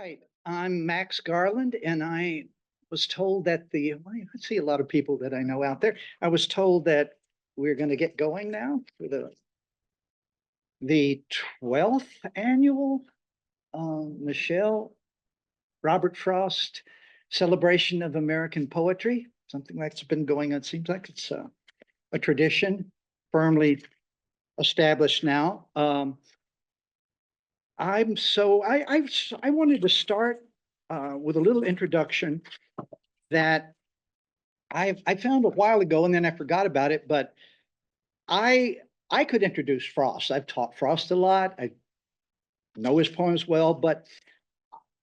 right. I'm Max Garland, and I was told that well, I see a lot of people that I know out there. I was told that we're going to get going now for the 12th annual Michelle Robert Frost celebration of American poetry. Something that's been going on. It seems like it's a tradition firmly established now. I wanted to start with a little introduction that I found a while ago, and then I forgot about it. But I I could introduce Frost. I've taught Frost a lot. I know his poems well, but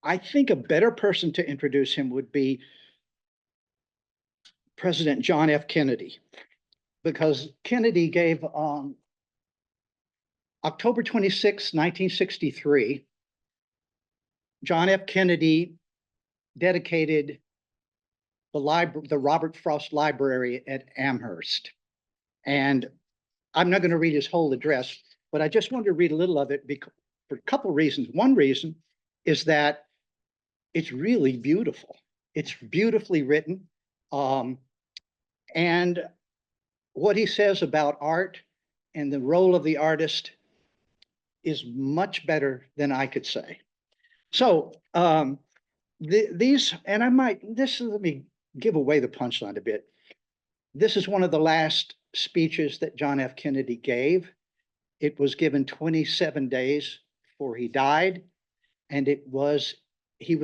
I think a better person to introduce him would be President John F. Kennedy, because Kennedy gave October 26, 1963, John F. Kennedy dedicated the Robert Frost Library at Amherst. And I'm not going to read his whole address, but I just wanted to read a little of it for a couple of reasons. One reason is that it's really beautiful. It's beautifully written. And what he says about art and the role of the artist is much better than I could say. So let me give away the punchline a bit. This is one of the last speeches that John F. Kennedy gave. It was given 27 days before he died, and he was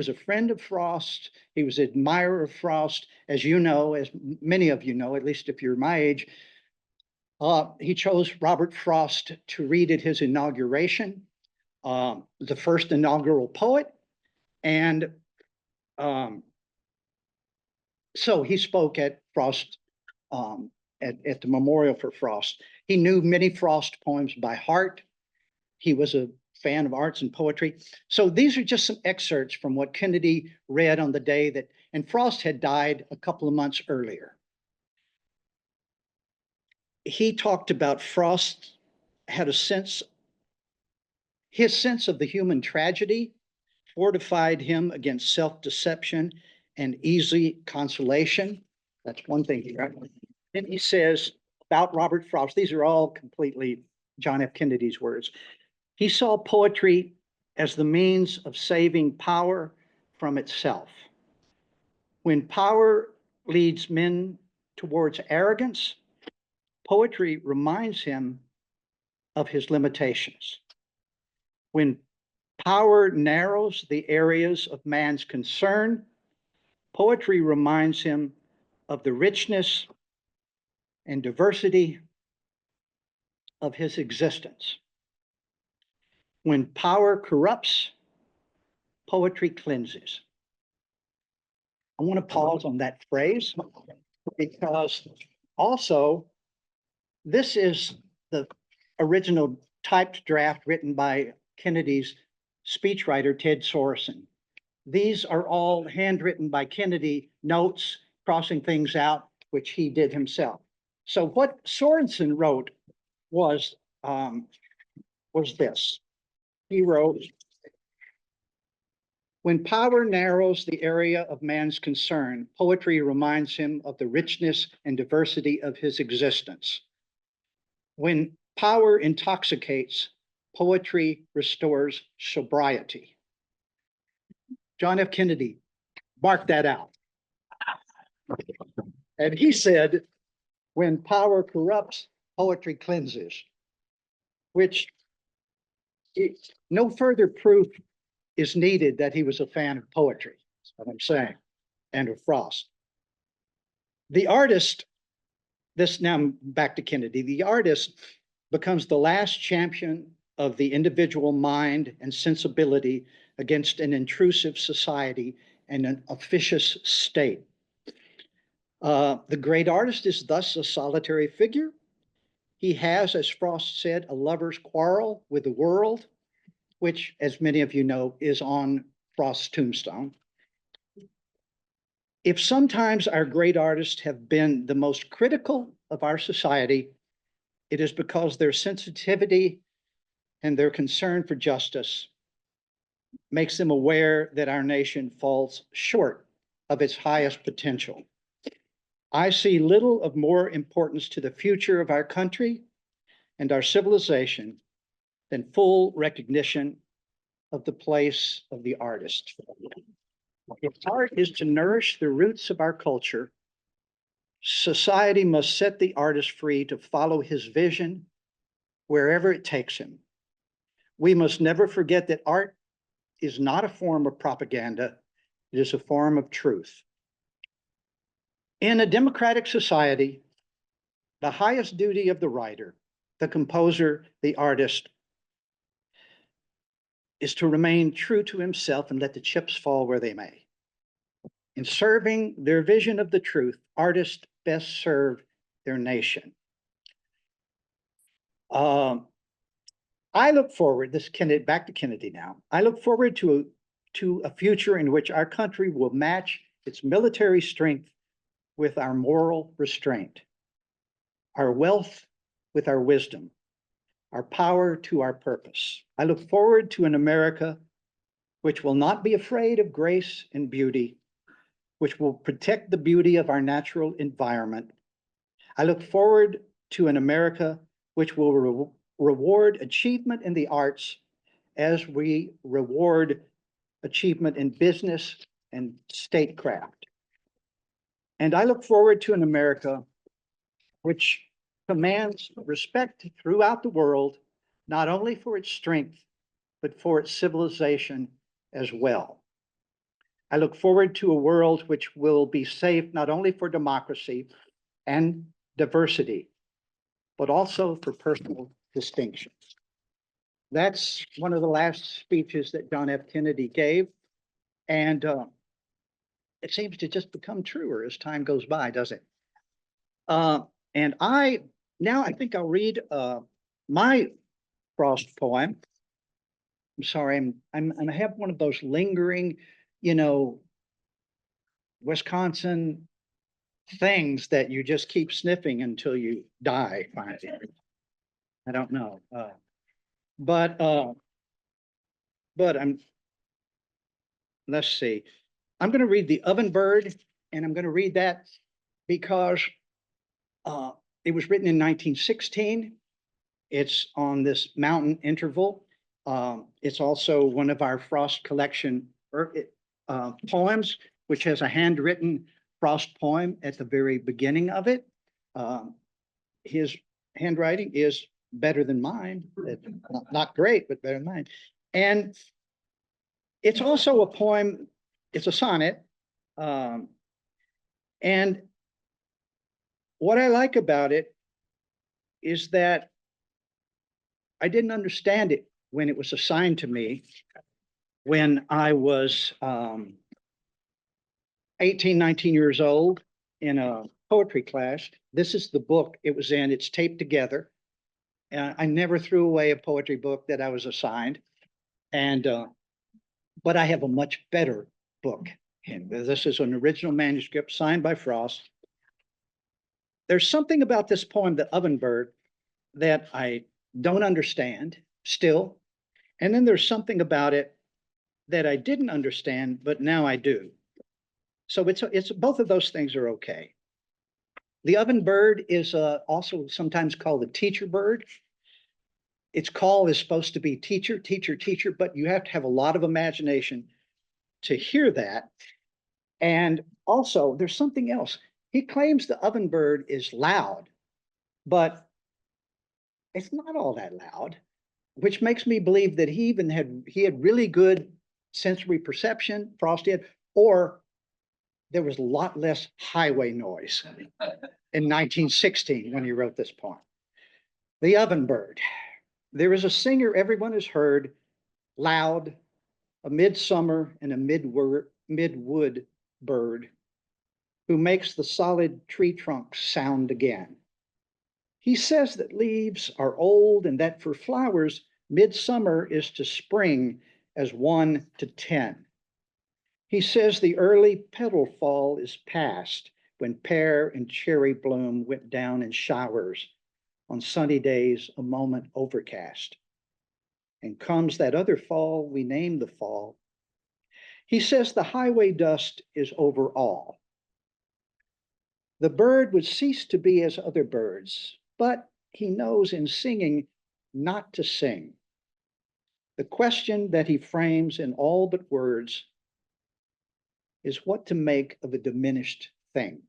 a friend of Frost. He was an admirer of Frost, as you know, as many of you know, at least if you're my age. He chose Robert Frost to read at his inauguration, the first inaugural poet, and so he spoke at Frost, at the memorial for Frost. He knew many Frost poems by heart. He was a fan of arts and poetry. So these are just some excerpts from what Kennedy read on the day that, and Frost had died a couple of months earlier. He talked about Frost had his sense of the human tragedy fortified him against self-deception and easy consolation. That's one thing here. Then he says about Robert Frost, these are all completely John F. Kennedy's words. He saw poetry as the means of saving power from itself. When power leads men towards arrogance, poetry reminds him of his limitations. When power narrows the areas of man's concern, poetry reminds him of the richness and diversity of his existence. When power corrupts, poetry cleanses. I want to pause on that phrase because also this is the original typed draft written by Kennedy's speechwriter, Ted Sorensen. These are all handwritten by Kennedy, notes, crossing things out, which he did himself. So what Sorensen wrote was this. He wrote, when power narrows the area of man's concern, poetry reminds him of the richness and diversity of his existence. When power intoxicates, poetry restores sobriety. John F. Kennedy marked that out. And he said, when power corrupts, poetry cleanses, which no further proof is needed that he was a fan of poetry. That's what I'm saying, and of Frost. The artist, now back to Kennedy, the artist becomes the last champion of the individual mind and sensibility against an intrusive society and an officious state. The great artist is thus a solitary figure. He has, as Frost said, a lover's quarrel with the world, which, as many of you know, is on Frost's tombstone. If sometimes our great artists have been the most critical of our society, it is because their sensitivity and their concern for justice makes them aware that our nation falls short of its highest potential. I see little of more importance to the future of our country and our civilization than full recognition of the place of the artist. If art is to nourish the roots of our culture, society must set the artist free to follow his vision wherever it takes him. We must never forget that art is not a form of propaganda, it is a form of truth. In a democratic society, the highest duty of the writer, the composer, the artist, is to remain true to himself and let the chips fall where they may. In serving their vision of the truth, artists best serve their nation. I look forward, back to Kennedy now. I look forward to a future in which our country will match its military strength with our moral restraint, our wealth with our wisdom, our power to our purpose. I look forward to an America which will not be afraid of grace and beauty, which will protect the beauty of our natural environment. I look forward to an America which will reward achievement in the arts as we reward achievement in business and statecraft. And I look forward to an America which commands respect throughout the world, not only for its strength, but for its civilization as well. I look forward to a world which will be safe not only for democracy and diversity, but also for personal distinction. That's one of the last speeches that John F. Kennedy gave. And it seems to just become truer as time goes by, doesn't it? And I think I'll read my Frost poem. I'm sorry, I have one of those lingering, Wisconsin things that you just keep sniffing until you die finally. I don't know. But let's see. I'm going to read The Oven Bird, and I'm going to read that because it was written in 1916. It's on this mountain interval. It's also one of our Frost collection poems, which has a handwritten Frost poem at the very beginning of it. His handwriting is better than mine. It's not great, but better than mine. And it's also a poem, it's a sonnet. And what I like about it is that I didn't understand it when it was assigned to me when I was 18, 19 years old in a poetry class. This is the book it was in. It's taped together. I never threw away a poetry book that I was assigned. And but I have a much better book. And this is an original manuscript signed by Frost. There's something about this poem, The Oven Bird, that I don't understand still. And then there's something about it that I didn't understand, but now I do. So it's both of those things are okay. The oven bird is also sometimes called the teacher bird. Its call is supposed to be teacher, teacher, teacher, but you have to have a lot of imagination to hear that. And also, there's something else. He claims the oven bird is loud, but it's not all that loud, which makes me believe that he had really good sensory perception, Frost did, or there was a lot less highway noise in 1916 when he wrote this poem. The Oven Bird. There is a singer everyone has heard, loud, a midsummer and a midwood bird, who makes the solid tree trunks sound again. He says that leaves are old and that for flowers, midsummer is to spring as 1 to 10. He says the early petal fall is past when pear and cherry bloom went down in showers on sunny days, a moment overcast. and comes that other fall we name the fall. He says the highway dust is over all. The bird would cease to be as other birds, but he knows in singing not to sing. The question that he frames in all but words is what to make of a diminished thing.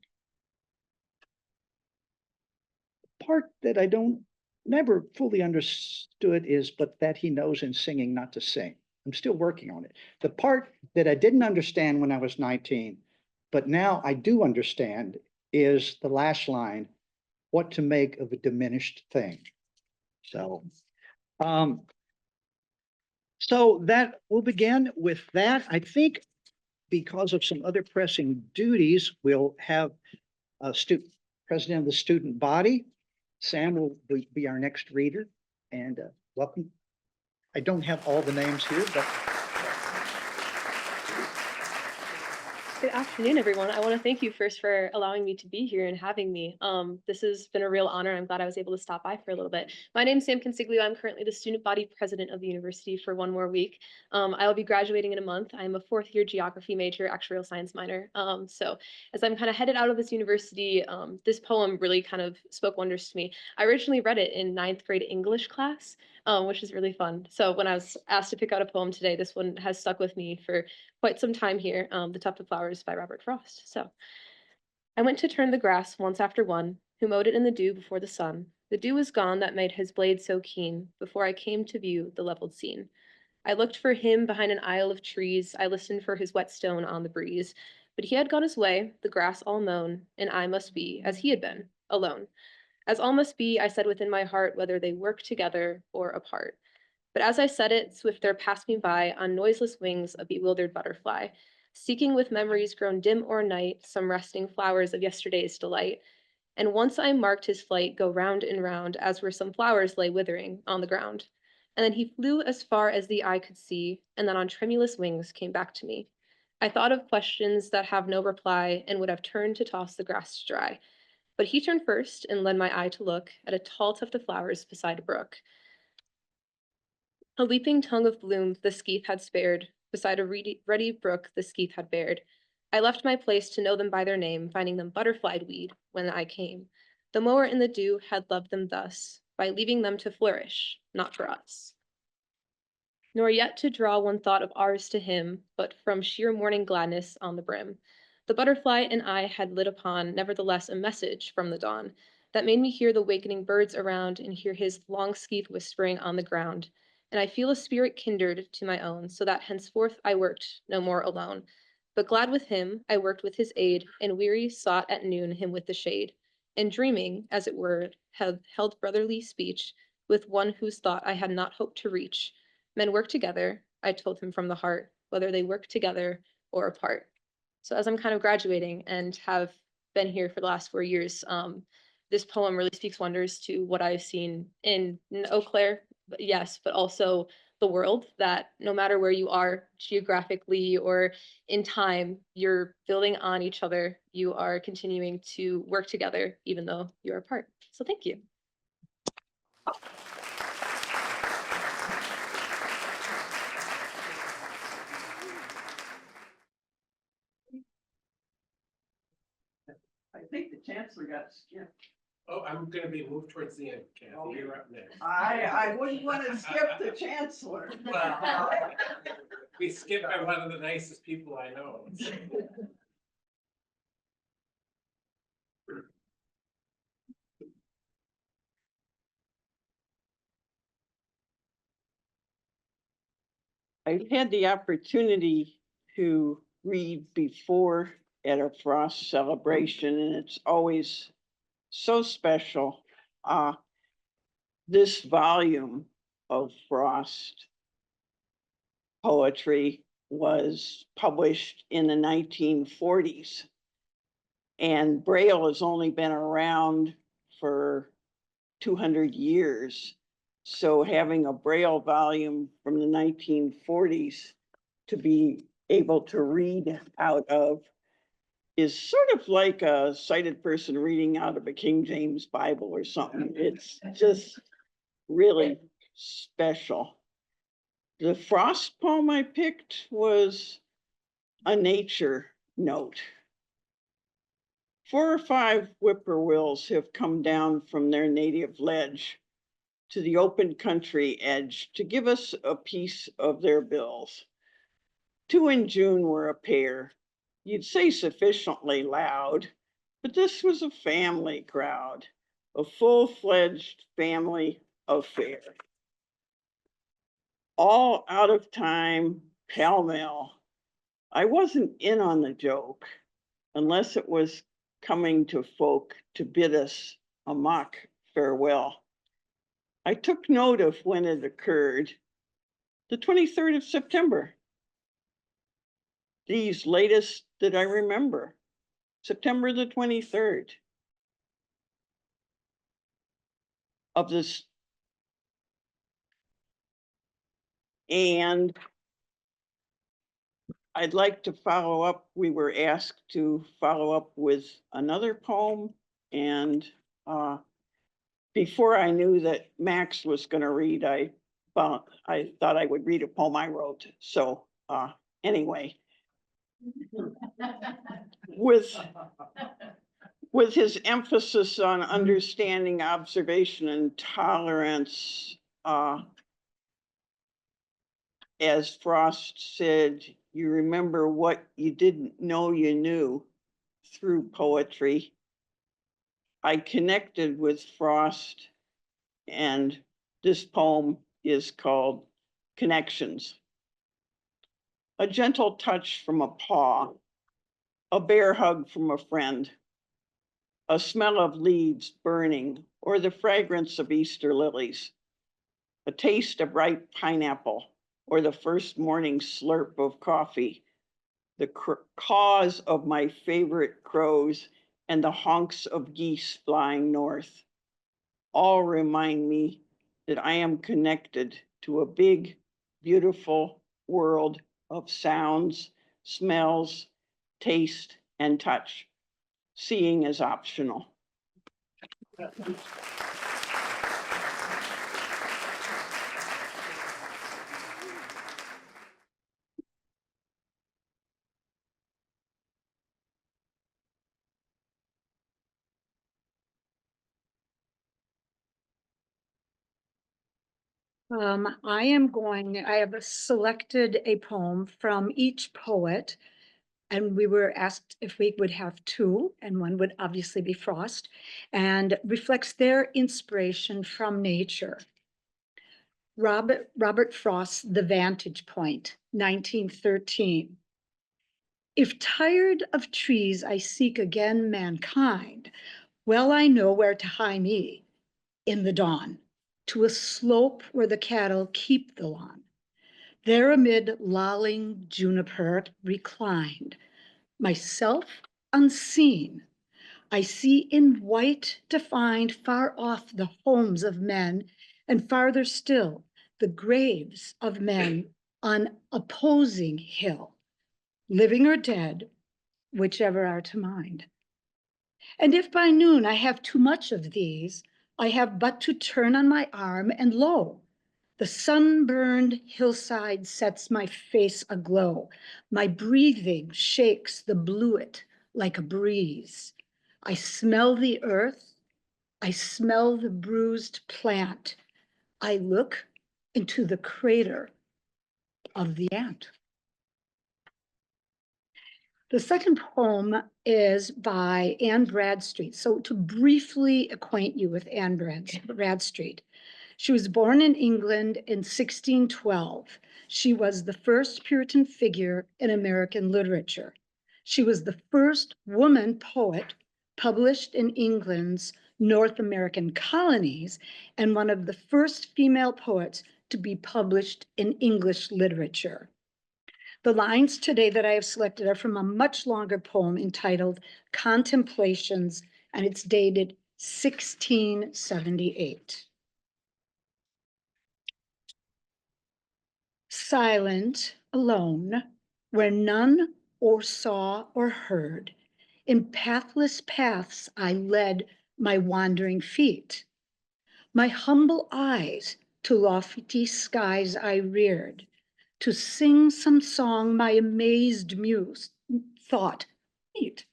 The part that I don't never fully understood is but that he knows in singing not to sing. I'm still working on it. The part that I didn't understand when I was 19, but now I do understand is the last line, what to make of a diminished thing. So, so that we'll begin with that. I think because of some other pressing duties, we'll have a president of the student body. Sam will be our next reader, and welcome. I don't have all the names here, but good afternoon, everyone. I want to thank you first for allowing me to be here and having me. This has been a real honor. I'm glad I was able to stop by for a little bit. My name is Sam Consiglio. I'm currently the student body president of the university for one more week. I will be graduating in a month. I'm a fourth year geography major, actuarial science minor. So as I'm kind of headed out of this university, this poem really kind of spoke wonders to me. I originally read it in 9th grade English class, which is really fun. So when I was asked to pick out a poem today, this one has stuck with me for quite some time here, The Tuft of Flowers by Robert Frost. So I went to turn the grass once after one, who mowed it in the dew before the sun. The dew was gone that made his blade so keen, before I came to view the leveled scene. I looked for him behind an aisle of trees, I listened for his whetstone on the breeze. But he had gone his way, the grass all mown, and I must be, as he had been, alone. As all must be, I said within my heart, whether they work together or apart. But as I said it, swift there passed me by on noiseless wings a bewildered butterfly, seeking with memories grown dim or night some resting flowers of yesterday's delight. And once I marked his flight go round and round, as where some flowers lay withering on the ground. And then he flew as far as the eye could see, and then on tremulous wings came back to me. I thought of questions that have no reply, and would have turned to toss the grass to dry. But he turned first and led my eye to look at a tall tuft of flowers beside a brook. A leaping tongue of bloom the skeeth had spared, beside a ruddy brook the skeeth had bared. I left my place to know them by their name, finding them butterflied weed when I came. The mower in the dew had loved them thus, by leaving them to flourish, not for us. Nor yet to draw one thought of ours to him, but from sheer morning gladness on the brim. The butterfly and I had lit upon, nevertheless, a message from the dawn, that made me hear the wakening birds around and hear his long skeeth whispering on the ground. And I feel a spirit kindred to my own, so that henceforth I worked no more alone. But glad with him, I worked with his aid, and weary sought at noon him with the shade. And dreaming, as it were, had held brotherly speech with one whose thought I had not hoped to reach. Men work together, I told him from the heart, whether they work together or apart. So as I'm kind of graduating and have been here for the last 4 years, this poem really speaks wonders to what I've seen in Eau Claire, yes, but also the world, that no matter where you are geographically or in time, you're building on each other. You are continuing to work together, even though you're apart. So thank you. I think the chancellor got skipped. Oh, I'm gonna be moved towards the end, Kathie, you're up next. I wouldn't want to skip the chancellor. Well, we skipped by one of the nicest people I know. I've had the opportunity to read before at a Frost celebration, and it's always so special. This volume of Frost poetry was published in the 1940s. And Braille has only been around for 200 years. So having a Braille volume from the 1940s to be able to read out of is sort of like a sighted person reading out of a King James Bible or something. It's just really special. The Frost poem I picked was a nature note. 4 or 5 whippoorwills have come down from their native ledge to the open country edge to give us a piece of their bills. 2 in June were a pair. You'd say sufficiently loud, but this was a family crowd, a full-fledged family affair. All out of time, pell-mell. I wasn't in on the joke, unless it was coming to folk to bid us a mock farewell. I took note of when it occurred, the 23rd of September. These latest that I remember, September the 23rd of this. And I'd like to follow up. We were asked to follow up with another poem, and before I knew that Max was going to read, I thought I would read a poem I wrote. So anyway, with his emphasis on understanding, observation, and tolerance, as Frost said, you remember what you didn't know you knew through poetry. I connected with Frost, and this poem is called Connections. A gentle touch from a paw, a bear hug from a friend, a smell of leaves burning, or the fragrance of Easter lilies, a taste of ripe pineapple, or the first morning slurp of coffee, the caws of my favorite crows, and the honks of geese flying north, all remind me that I am connected to a big, beautiful world of sounds, smells, taste, and touch. Seeing is optional. I have selected a poem from each poet. And we were asked if we would have 2, and one would obviously be Frost, and reflects their inspiration from nature. Robert Frost, The Vantage Point, 1913. If tired of trees I seek again mankind, well I know where to hie me in the dawn, to a slope where the cattle keep the lawn. There amid lolling juniper reclined, myself unseen, I see in white defined far off the homes of men, and farther still the graves of men on opposing hill, living or dead, whichever are to mind. And if by noon I have too much of these, I have but to turn on my arm, and lo, the sunburned hillside sets my face aglow. My breathing shakes the bluet like a breeze. I smell the earth. I smell the bruised plant. I look into the crater of the ant. The second poem is by Anne Bradstreet. So to briefly acquaint you with Anne Bradstreet, she was born in England in 1612. She was the first Puritan figure in American literature. She was the first woman poet published in England's North American colonies, and one of the first female poets to be published in English literature. The lines today that I have selected are from a much longer poem entitled Contemplations, and it's dated 1678. Silent, alone, where none or saw or heard, in pathless paths I led my wandering feet. My humble eyes to lofty skies I reared, to sing some song my amazed muse thought neat.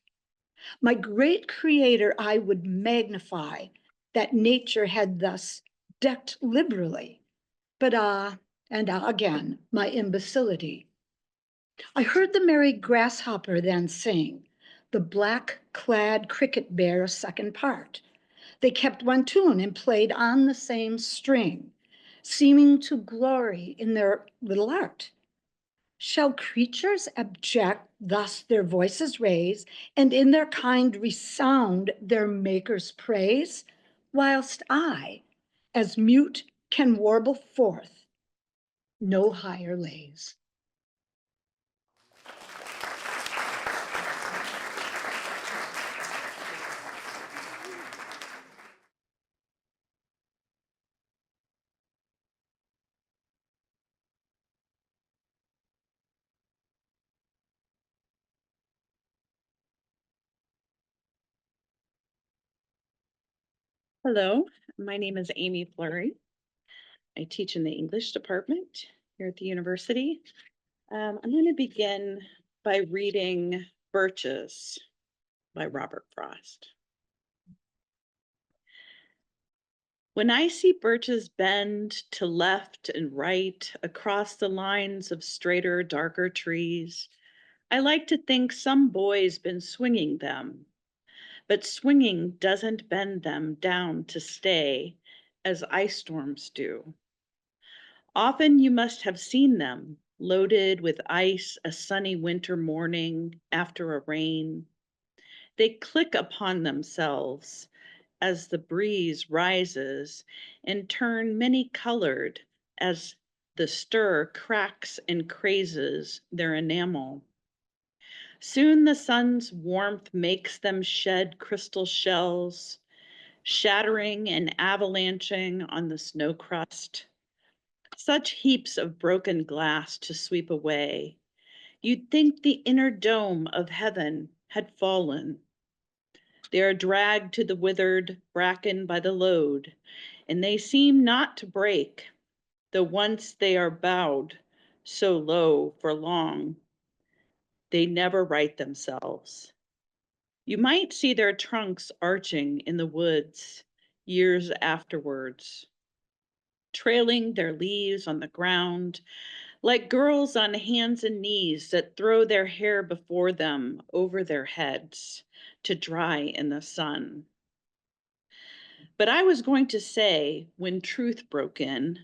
My great creator I would magnify, that nature had thus decked liberally. But and again, my imbecility. I heard the merry grasshopper then sing, the black-clad cricket bear a second part. They kept one tune and played on the same string, seeming to glory in their little art. Shall creatures abject thus their voices raise, and in their kind resound their maker's praise, whilst I, as mute, can warble forth no higher lays? Hello, my name is Amy Fleury. I teach in the English department here at the university. I'm going to begin by reading Birches by Robert Frost. When I see birches bend to left and right across the lines of straighter, darker trees, I like to think some boy's been swinging them. But swinging doesn't bend them down to stay as ice storms do. Often you must have seen them loaded with ice a sunny winter morning after a rain. They click upon themselves as the breeze rises and turn many-colored as the stir cracks and crazes their enamel. Soon the sun's warmth makes them shed crystal shells, shattering and avalanching on the snow crust. Such heaps of broken glass to sweep away. You'd think the inner dome of heaven had fallen. They are dragged to the withered bracken by the load, and they seem not to break, though once they are bowed so low for long. They never right themselves. You might see their trunks arching in the woods years afterwards, trailing their leaves on the ground like girls on hands and knees that throw their hair before them over their heads to dry in the sun. But I was going to say, when truth broke in,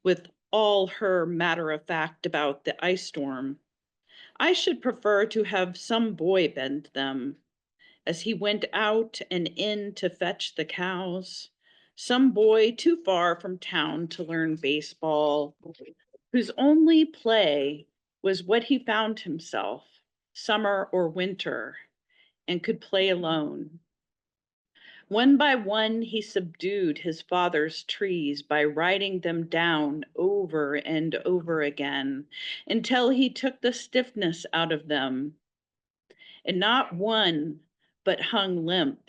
with all her matter of fact about the ice storm, I should prefer to have some boy bend them as he went out and in to fetch the cows, some boy too far from town to learn baseball, whose only play was what he found himself, summer or winter, and could play alone. One by one, he subdued his father's trees by writing them down over and over again until he took the stiffness out of them. And not one but hung limp.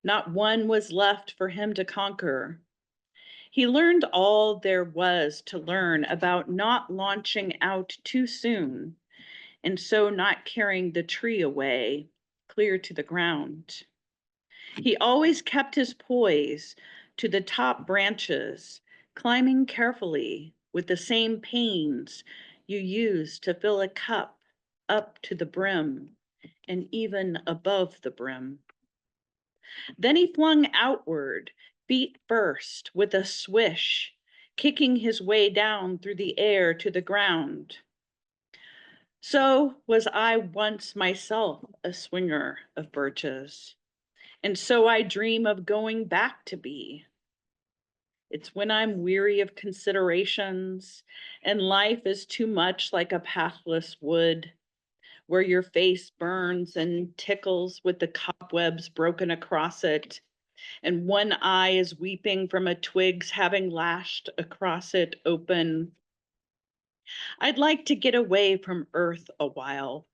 Not one was left for him to conquer. He learned all there was to learn about not launching out too soon, and so not carrying the tree away, clear to the ground. He always kept his poise to the top branches, climbing carefully with the same pains you use to fill a cup up to the brim and even above the brim. Then he flung outward, feet first, with a swish, kicking his way down through the air to the ground. So was I once myself a swinger of birches, and so I dream of going back to be. It's when I'm weary of considerations and life is too much like a pathless wood, where your face burns and tickles with the cobwebs broken across it, and one eye is weeping from a twig's having lashed across it open. I'd like to get away from earth a while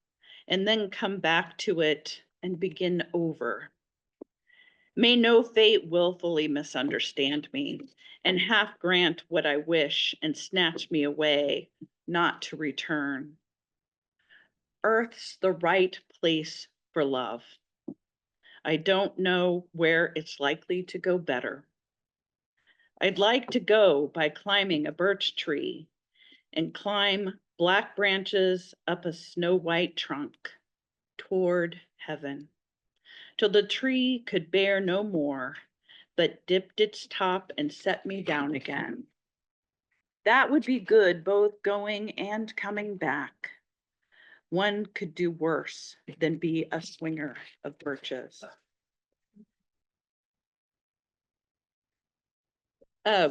and then come back to it and begin over. May no fate willfully misunderstand me and half grant what I wish and snatch me away, not to return. Earth's the right place for love. I don't know where it's likely to go better. I'd like to go by climbing a birch tree and climb black branches up a snow white trunk toward heaven, till the tree could bear no more, but dipped its top and set me down again. That would be good, both going and coming back. One could do worse than be a swinger of birches. Yeah,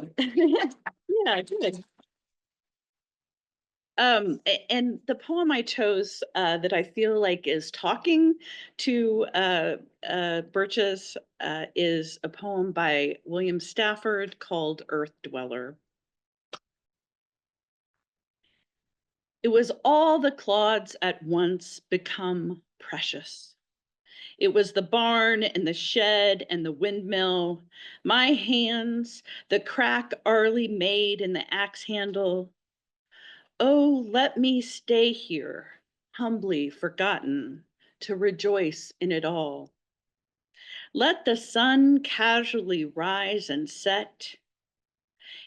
good. And the poem I chose that I feel like is talking to birches is a poem by William Stafford called Earth Dweller. It was all the clods at once become precious. It was the barn and the shed and the windmill, my hands, the crack Arlie made in the axe handle. Oh, let me stay here, humbly forgotten, to rejoice in it all. Let the sun casually rise and set.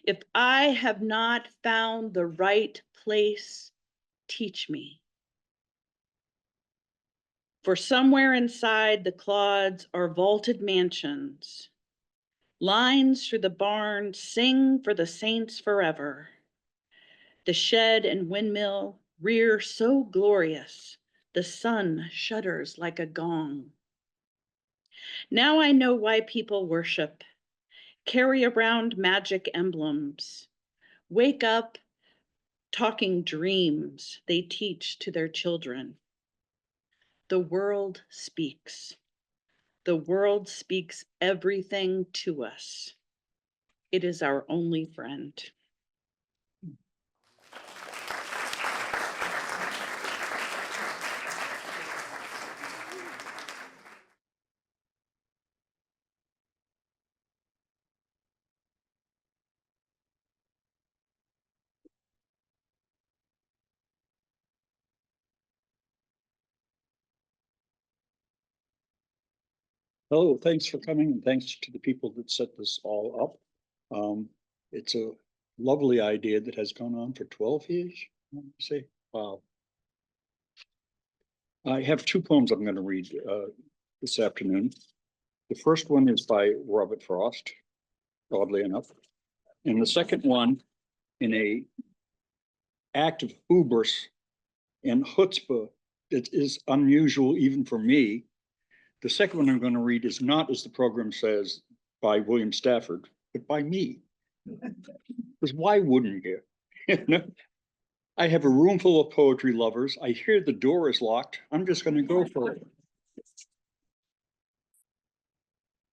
If I have not found the right place, teach me. For somewhere inside the clods are vaulted mansions. Lines through the barn sing for the saints forever. The shed and windmill rear so glorious, the sun shudders like a gong. Now I know why people worship, carry around magic emblems, wake up talking dreams they teach to their children. The world speaks. The world speaks everything to us. It is our only friend. Oh, thanks for coming and thanks to the people that set this all up. It's a lovely idea that has gone on for 12 years. I want to say, wow. I have two poems I'm going to read this afternoon. The first one is by Robert Frost, oddly enough. And the second one, in a act of hubris and chutzpah that is unusual even for me. The second one I'm going to read is not, as the program says, by William Stafford, but by me. Because why wouldn't you? I have a room full of poetry lovers. I hear the door is locked. I'm just going to go for it.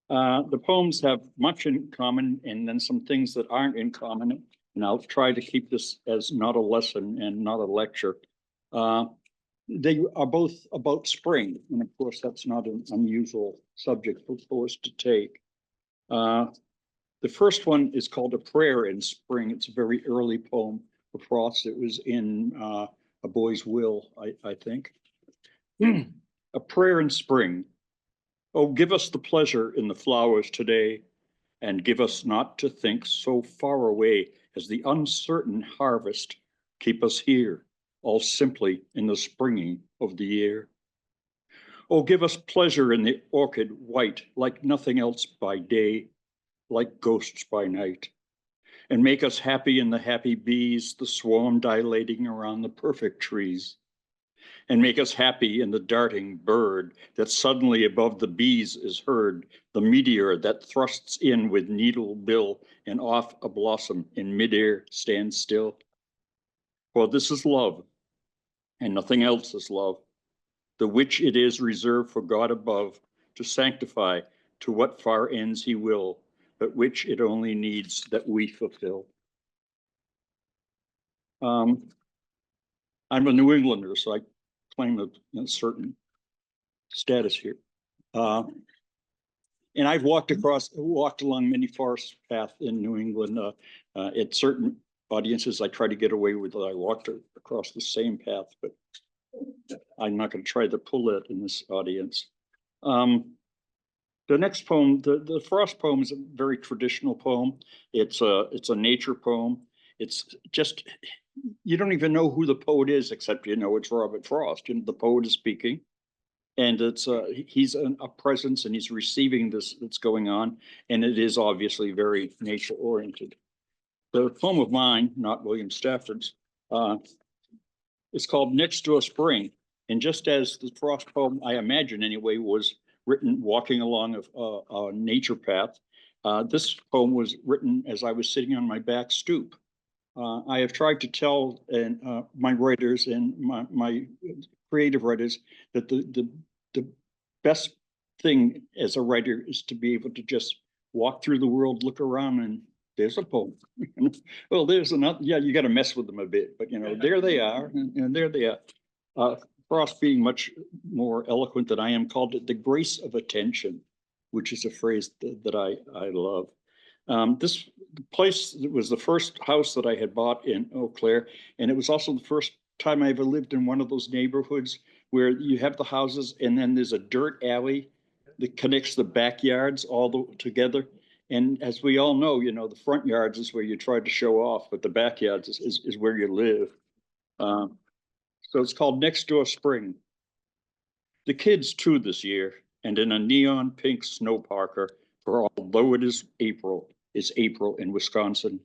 The poems have much in common and then some things that aren't in common. And I'll try to keep this as not a lesson and not a lecture. They are both about spring. And of course, that's not an unusual subject for us to take. The first one is called A Prayer in Spring. It's a very early poem of Frost. It was in A Boy's Will, I think. A prayer in spring. Oh, give us the pleasure in the flowers today, and give us not to think so far away as the uncertain harvest. Keep us here, all simply in the springing of the year. Oh, give us pleasure in the orchid white, like nothing else by day, like ghosts by night. And make us happy in the happy bees, the swarm dilating around the perfect trees. And make us happy in the darting bird that suddenly above the bees is heard, the meteor that thrusts in with needle bill and off a blossom in midair stands still. For this is love, and nothing else is love, the which it is reserved for God above to sanctify to what far ends he will, but which it only needs that we fulfill. I'm a New Englander, so I claim a certain status here. And I've walked along many forest paths in New England. At certain audiences, I try to get away with it. I walked across the same path, but I'm not going to try to pull it in this audience. The next poem, the Frost poem, is a very traditional poem. It's a nature poem. It's just, you don't even know who the poet is, except you know it's Robert Frost. You know, the poet is speaking. And it's he's a presence, and he's receiving this that's going on, and it is obviously very nature oriented. The poem of mine, not William Stafford's, is called Next to a Spring. And just as the Frost poem, I imagine anyway, was written walking along a nature path, this poem was written as I was sitting on my back stoop. I have tried to tell my writers and my creative writers that the best thing as a writer is to be able to just walk through the world, look around, and there's a poem. Well, there's another. Yeah, you got to mess with them a bit, but you know, there they are, and there they are. Frost, being much more eloquent than I am, called it the grace of attention, which is a phrase that I love. This place was the first house that I had bought in Eau Claire, and it was also the first time I ever lived in one of those neighborhoods where you have the houses and then there's a dirt alley that connects the backyards all together. And as we all know, you know, the front yards is where you try to show off, but the backyards is where you live. So it's called Next Door Spring. The kids too this year, and in a neon pink snow parker, for although it is April in Wisconsin.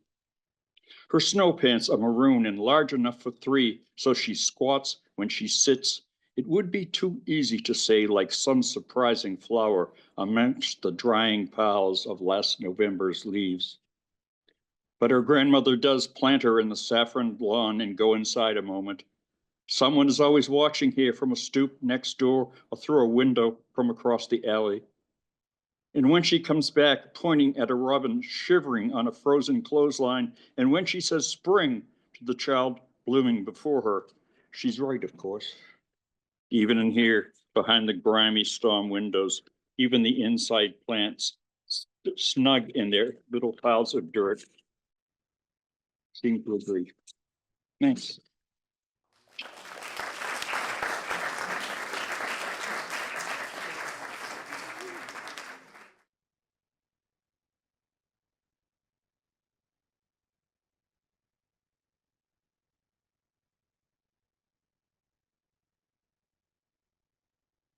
Her snow pants are maroon and large enough for three, so she squats when she sits. It would be too easy to say, like some surprising flower amongst the drying piles of last November's leaves. But her grandmother does plant her in the saffron lawn and go inside a moment. Someone is always watching here from a stoop next door or through a window from across the alley. And when she comes back, pointing at a robin shivering on a frozen clothesline, and when she says spring to the child blooming before her, she's right, of course. Even in here, behind the grimy storm windows, even the inside plants, snug in their little piles of dirt, seem to agree. Thanks.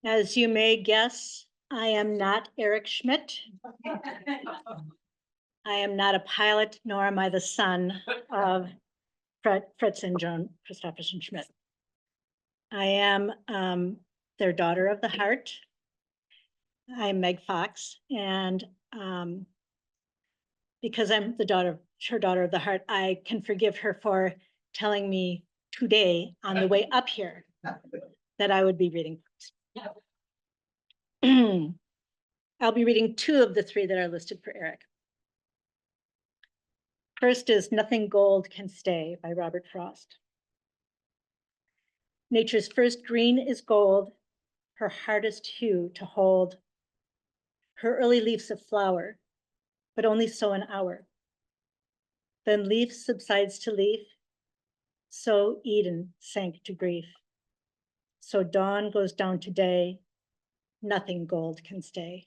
As you may guess, I am not Eric Schmidt. I am not a pilot, nor am I the son of Fritz and Joan Christopherson Schmidt. I am their daughter of the heart. I'm Meg Fox, and because I'm her daughter of the heart, I can forgive her for telling me today on the way up here that I would be reading. I'll be reading two of the three that are listed for Eric. First is Nothing Gold Can Stay by Robert Frost. Nature's first green is gold, her hardest hue to hold. Her early leaves of flower, but only so an hour. Then leaf subsides to leaf, so Eden sank to grief. So dawn goes down to day, nothing gold can stay.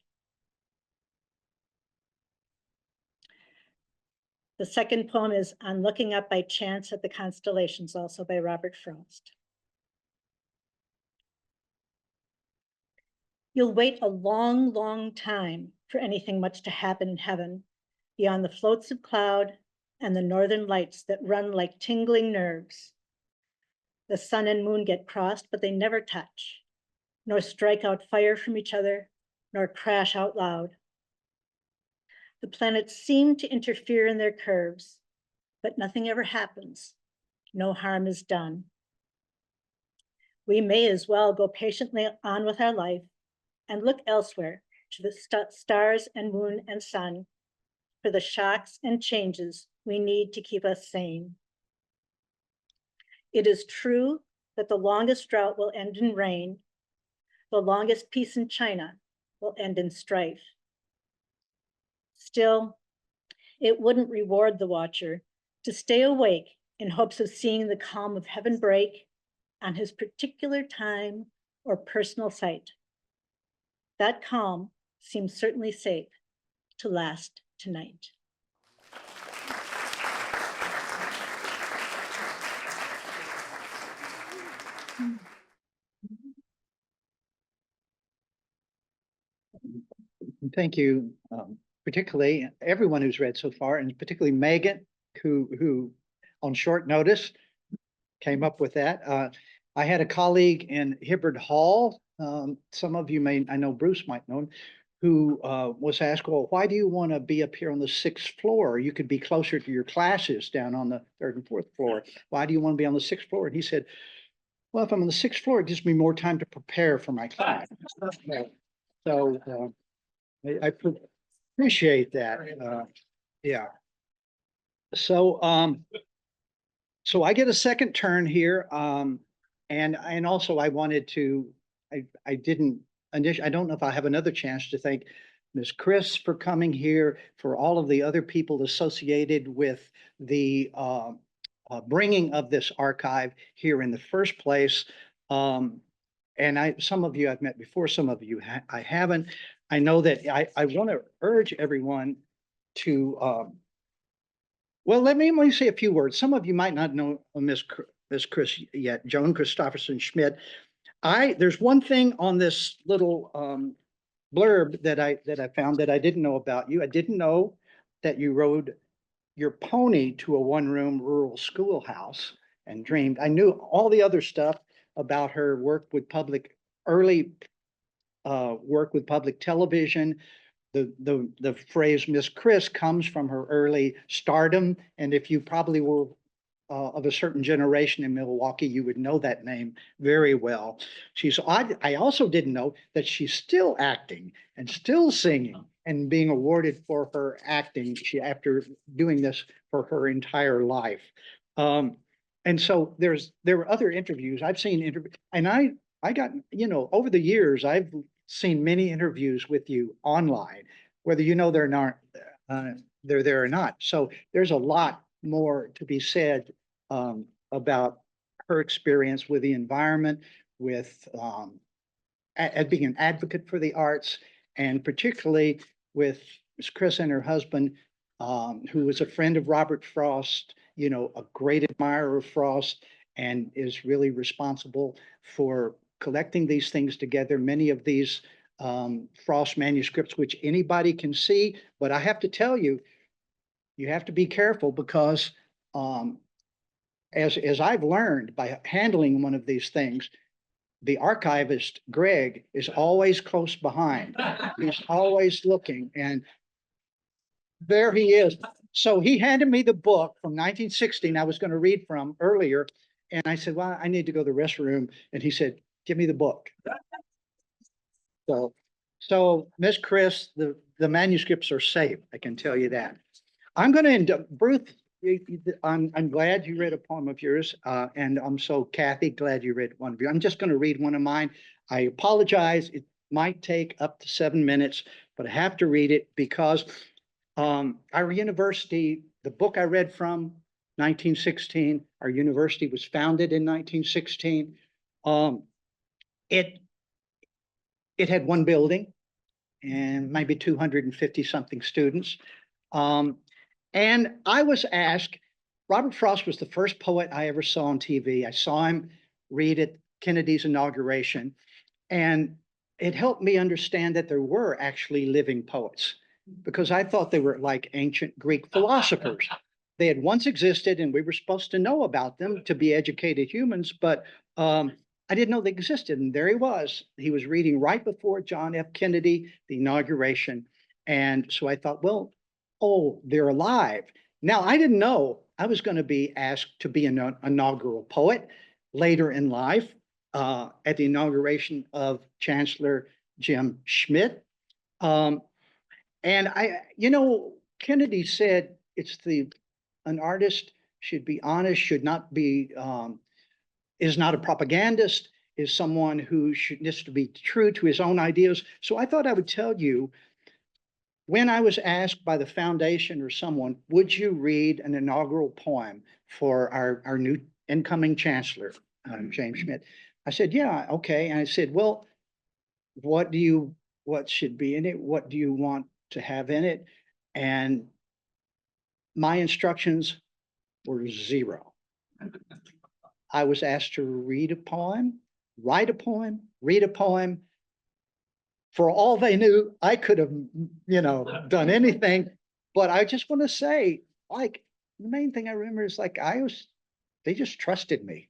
The second poem is On Looking Up by Chance at the Constellations, also by Robert Frost. You'll wait a long, long time for anything much to happen in heaven, beyond the floats of cloud and the northern lights that run like tingling nerves. The sun and moon get crossed, but they never touch, nor strike out fire from each other, nor crash out loud. The planets seem to interfere in their curves, but nothing ever happens. No harm is done. We may as well go patiently on with our life and look elsewhere to the stars and moon and sun for the shocks and changes we need to keep us sane. It is true that the longest drought will end in rain. The longest peace in China will end in strife. Still, it wouldn't reward the watcher to stay awake in hopes of seeing the calm of heaven break on his particular time or personal site. That calm seems certainly safe to last tonight. Thank you, particularly everyone who's read so far, and particularly Megan, who on short notice came up with that. I had a colleague in Hibbard Hall. Some of you may, I know Bruce might know him, who was asked, well, why do you want to be up here on the 6th floor? You could be closer to your classes down on the 3rd and 4th floor. Why do you want to be on the 6th floor? And he said, well, if I'm on the 6th floor, it gives me more time to prepare for my class. So I appreciate that. Yeah. So, so I get a second turn here. And also I wanted to, I didn't, I don't know if I have another chance to thank Ms. Chris for coming here, for all of the other people associated with the bringing of this archive here in the first place. And some of you I've met before, some of you I haven't. I know that I want to urge everyone to, well, let me say a few words. Some of you might not know Miss Chris yet, Joan Christopherson Schmidt. There's one thing on this little blurb that I found that I didn't know about you. I didn't know that you rode your pony to a one-room rural schoolhouse and dreamed. I knew all the other stuff about her work with early work with public television. The phrase Miss Chris comes from her early stardom. And if you probably were of a certain generation in Milwaukee, you would know that name very well. I also didn't know that she's still acting and still singing and being awarded for her acting after doing this for her entire life. And so there were other interviews. I've seen interviews, and I got, over the years, I've seen many interviews with you online, whether they're not, they're there or not. So there's a lot more to be said about her experience with the environment, with being an advocate for the arts, and particularly with Ms. Chris and her husband, who was a friend of Robert Frost, a great admirer of Frost, and is really responsible for collecting these things together. Many of these Frost manuscripts, which anybody can see, but I have to tell you, you have to be careful because as I've learned by handling one of these things, the archivist, Greg, is always close behind. He's always looking, and there he is. So he handed me the book from 1916 I was going to read from earlier. And I said, well, I need to go to the restroom. And he said, give me the book. So Miss Chris, the manuscripts are safe. I can tell you that. I'm going to end up, Bruce, I'm glad you read a poem of yours. And I'm so, Kathie, glad you read one of yours. I'm just going to read one of mine. I apologize. It might take up to 7 minutes, but I have to read it because our university, the book I read from 1916, our university was founded in 1916. It had one building and maybe 250 something students. And I was asked, Robert Frost was the first poet I ever saw on TV. I saw him read at Kennedy's inauguration, and it helped me understand that there were actually living poets, because I thought they were like ancient Greek philosophers. They had once existed and we were supposed to know about them to be educated humans, but I didn't know they existed. And there he was. He was reading right before John F. Kennedy, the inauguration. And so I thought, well, oh, they're alive. Now, I didn't know I was going to be asked to be an inaugural poet later in life at the inauguration of Chancellor Jim Schmidt. And Kennedy said an artist should be honest, should not be, is not a propagandist, is someone who needs to be true to his own ideas. So I thought I would tell you when I was asked by the foundation or someone, would you read an inaugural poem for our new incoming chancellor, James Schmidt? I said, yeah, okay. And I said, well, what should be in it? What do you want to have in it? And my instructions were zero. I was asked to read a poem, write a poem, read a poem. For all they knew, I could have, done anything. But I just want to say, like, the main thing I remember is like, they just trusted me,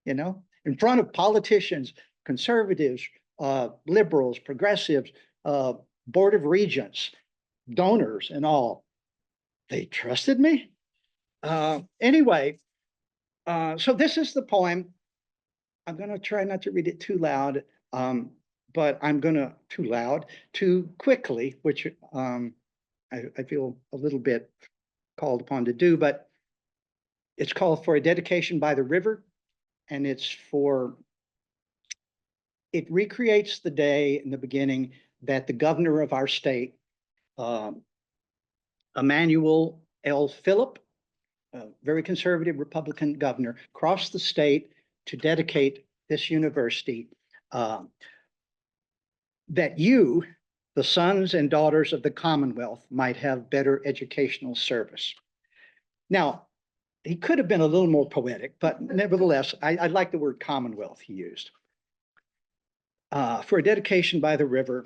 in front of politicians, conservatives, liberals, progressives, board of regents, donors and all. They trusted me. Anyway, so this is the poem. I'm going to try not to read it too loud, but I'm going to too quickly, which I feel a little bit called upon to do, but it's called For a Dedication by the River, and it recreates the day in the beginning that the governor of our state, Emmanuel L. Phillip, a very conservative Republican governor, crossed the state to dedicate this university, that you, the sons and daughters of the Commonwealth, might have better educational service. Now, he could have been a little more poetic, but nevertheless, I like the word Commonwealth he used. For a dedication by the river,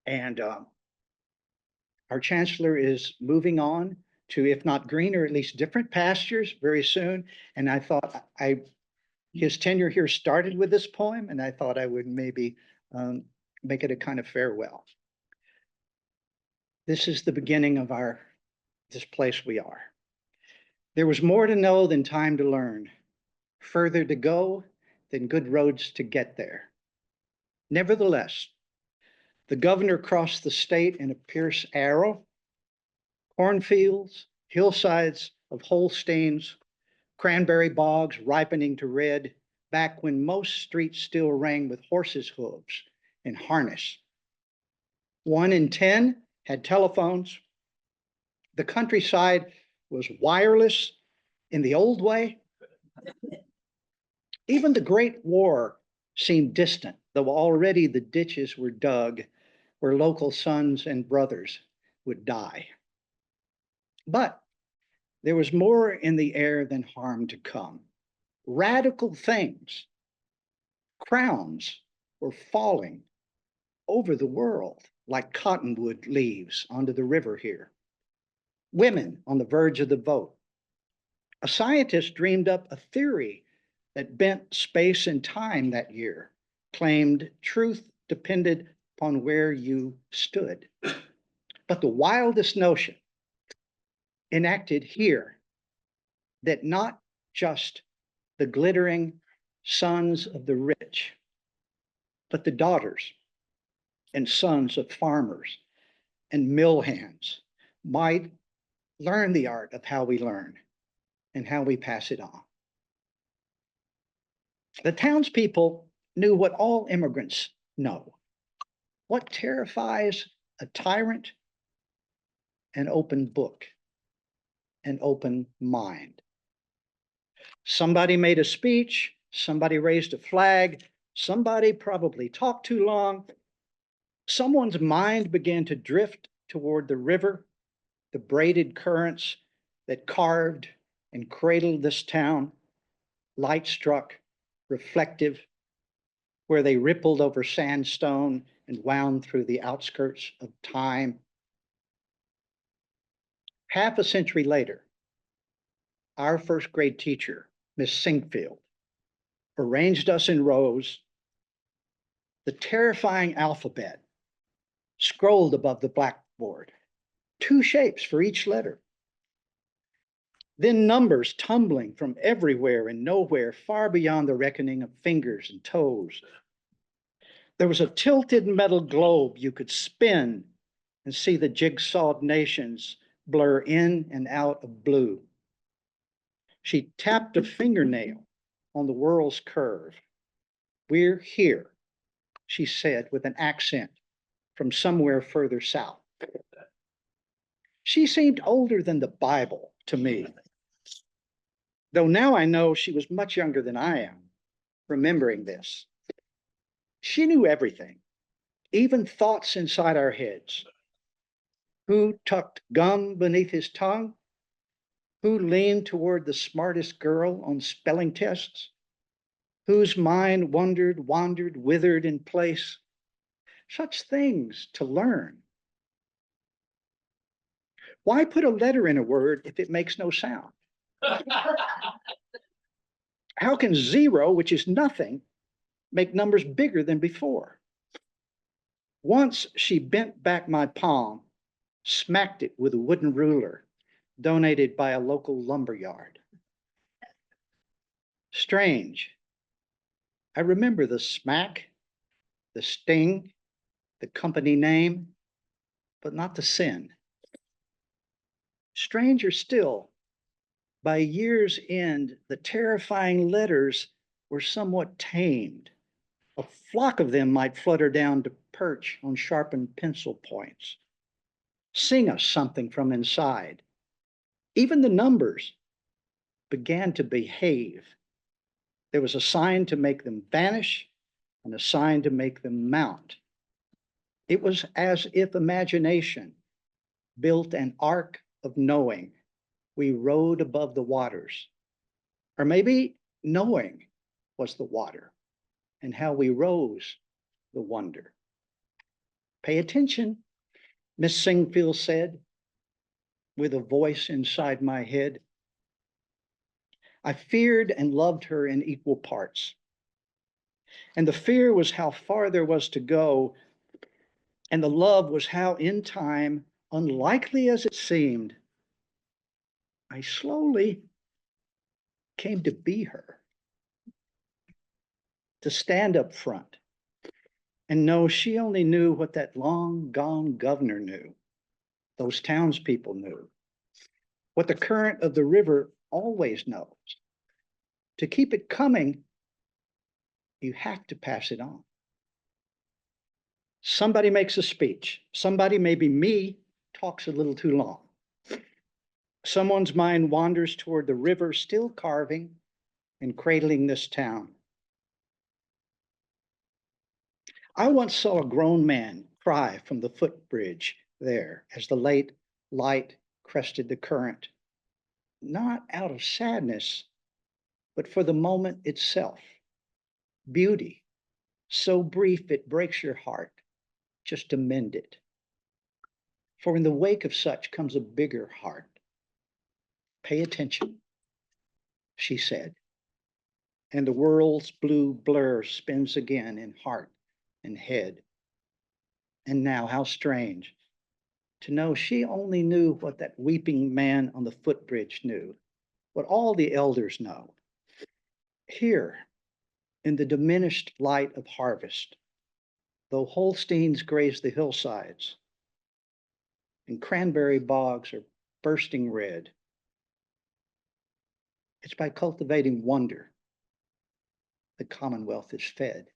and our chancellor is moving on to, if not greener, at least different pastures very soon. And I thought his tenure here started with this poem, and I thought I would maybe make it a kind of farewell. This is the beginning of this place we are. There was more to know than time to learn, further to go than good roads to get there. Nevertheless, the governor crossed the state in a Pierce arrow, cornfields, hillsides of Holsteins, cranberry bogs ripening to red, back when most streets still rang with horses' hooves and harness. 1 in 10 had telephones. The countryside was wireless in the old way. Even the Great War seemed distant, though already the ditches were dug where local sons and brothers would die. But there was more in the air than harm to come. Radical things. Crowns were falling over the world like cottonwood leaves onto the river here. Women on the verge of the vote. A scientist dreamed up a theory that bent space and time that year, claimed truth depended upon where you stood. But the wildest notion enacted here, that not just the glittering sons of the rich, but the daughters and sons of farmers and mill hands might learn the art of how we learn and how we pass it on. The townspeople knew what all immigrants know. What terrifies a tyrant? An open book, an open mind. Somebody made a speech, somebody raised a flag, somebody probably talked too long. Someone's mind began to drift toward the river, the braided currents that carved and cradled this town, light struck, reflective, where they rippled over sandstone and wound through the outskirts of time. Half a century later, our first grade teacher, Miss Singfield, arranged us in rows. The terrifying alphabet scrolled above the blackboard, 2 shapes for each letter. Then numbers tumbling from everywhere and nowhere, far beyond the reckoning of fingers and toes. There was a tilted metal globe you could spin and see the jigsawed nations blur in and out of blue. She tapped a fingernail on the world's curve. We're here, she said with an accent from somewhere further south. She seemed older than the Bible to me. Though now I know she was much younger than I am, remembering this. She knew everything, even thoughts inside our heads. Who tucked gum beneath his tongue? Who leaned toward the smartest girl on spelling tests? Whose mind wandered, withered in place? Such things to learn. Why put a letter in a word if it makes no sound? How can zero, which is nothing, make numbers bigger than before? Once she bent back my palm, smacked it with a wooden ruler donated by a local lumberyard. Strange. I remember the smack, the sting, the company name, but not the sin. Stranger still, by year's end, the terrifying letters were somewhat tamed. A flock of them might flutter down to perch on sharpened pencil points. Sing us something from inside. Even the numbers began to behave. There was a sign to make them vanish and a sign to make them mount. It was as if imagination built an ark of knowing. We rode above the waters. Or maybe knowing was the water, and how we rose the wonder. Pay attention, Miss Singfield said, with a voice inside my head. I feared and loved her in equal parts. And the fear was how far there was to go, and the love was how in time, unlikely as it seemed, I slowly came to be her, to stand up front and know she only knew what that long gone governor knew, those townspeople knew, what the current of the river always knows. To keep it coming, you have to pass it on. Somebody makes a speech. Somebody, maybe me, talks a little too long. Someone's mind wanders toward the river, still carving and cradling this town. I once saw a grown man cry from the footbridge there as the late light crested the current, not out of sadness, but for the moment itself. Beauty, so brief it breaks your heart just to mend it. For in the wake of such comes a bigger heart. Pay attention, she said, and the world's blue blur spins again in heart and head. And now, how strange to know she only knew what that weeping man on the footbridge knew, what all the elders know. Here, in the diminished light of harvest, though Holsteins graze the hillsides and cranberry bogs are bursting red, it's by cultivating wonder the Commonwealth is fed.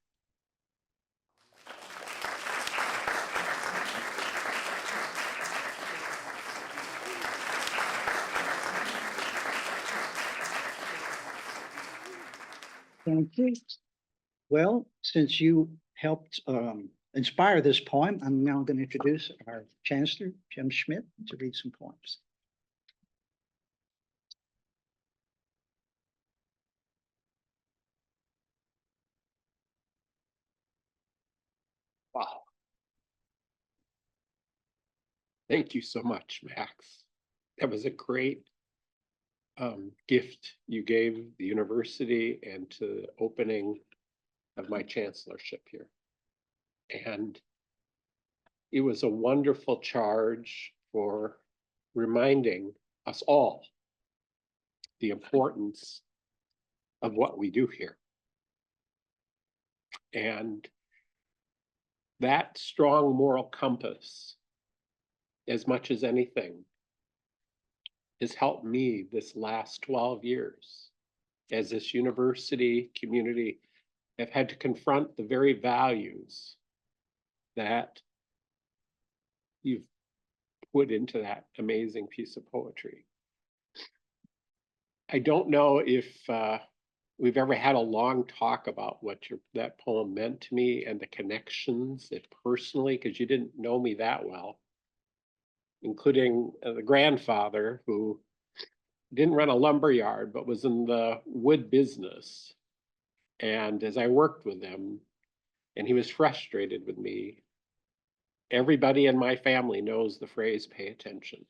Thank you. Well, since you helped inspire this poem, I'm now going to introduce our Chancellor, Jim Schmidt, to read some poems. Wow. Thank you so much, Max. That was a great gift you gave the university and to the opening of my chancellorship here. And it was a wonderful charge for reminding us all the importance of what we do here. And that strong moral compass, as much as anything, has helped me this last 12 years as this university community have had to confront the very values that you've put into that amazing piece of poetry. I don't know if we've ever had a long talk about what that poem meant to me and the connections it personally, because you didn't know me that well, including the grandfather who didn't run a lumber yard, but was in the wood business. And as I worked with him, and he was frustrated with me, everybody in my family knows the phrase, pay attention.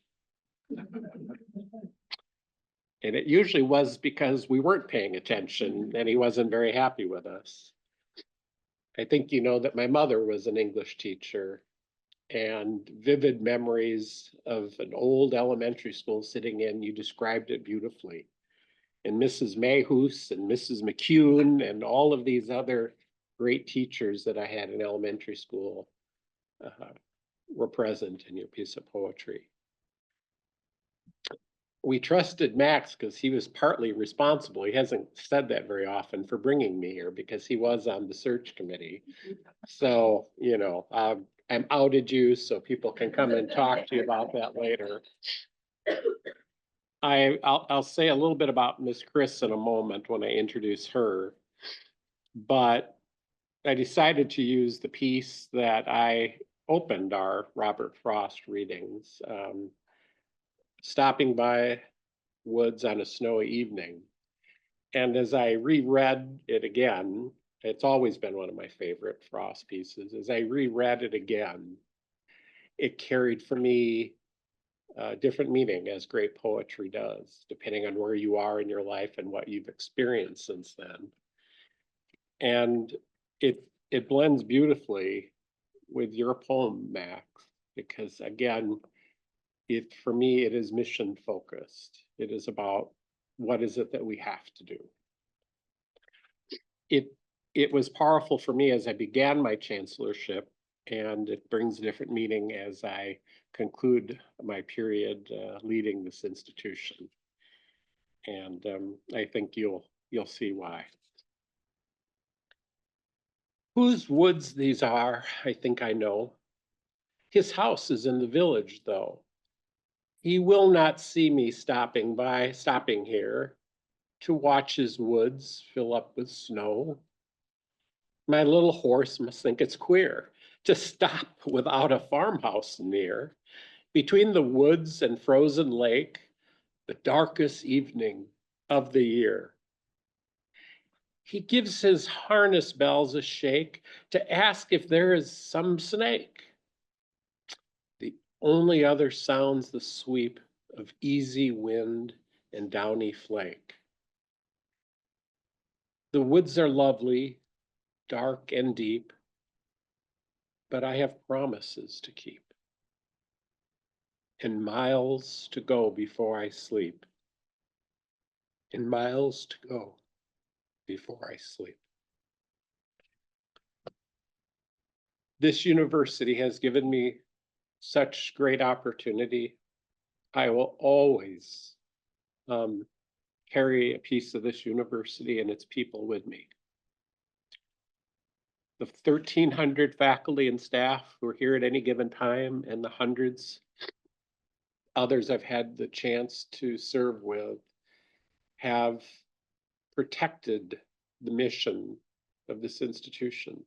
And it usually was because we weren't paying attention and he wasn't very happy with us. I think you know that my mother was an English teacher, and vivid memories of an old elementary school sitting in, you described it beautifully. And Mrs. Mayhoos and Mrs. McCune and all of these other great teachers that I had in elementary school were present in your piece of poetry. We trusted Max because he was partly responsible. He hasn't said that very often for bringing me here because he was on the search committee. So, you know, I'm outed you so people can come and talk to you about that later. I'll say a little bit about Miss Chris in a moment when I introduce her, but I decided to use the piece that I opened our Robert Frost readings, stopping by woods on a snowy evening. And as I reread it again, it's always been one of my favorite Frost pieces. As I reread it again, it carried for me a different meaning, as great poetry does, depending on where you are in your life and what you've experienced since then. And it blends beautifully with your poem, Max, because again, for me, it is mission focused. It is about what is it that we have to do. It was powerful for me as I began my chancellorship, and it brings different meaning as I conclude my period leading this institution. And I think you'll see why. Whose woods these are, I think I know. His house is in the village, though. He will not see me stopping here to watch his woods fill up with snow. My little horse must think it's queer to stop without a farmhouse near. Between the woods and frozen lake, the darkest evening of the year. He gives his harness bells a shake to ask if there is some snake. The only other sounds the sweep of easy wind and downy flake. The woods are lovely, dark and deep, but I have promises to keep. And miles to go before I sleep. And miles to go before I sleep. This university has given me such great opportunity. I will always carry a piece of this university and its people with me. The 1,300 faculty and staff who are here at any given time, and the hundreds others I've had the chance to serve with, have protected the mission of this institution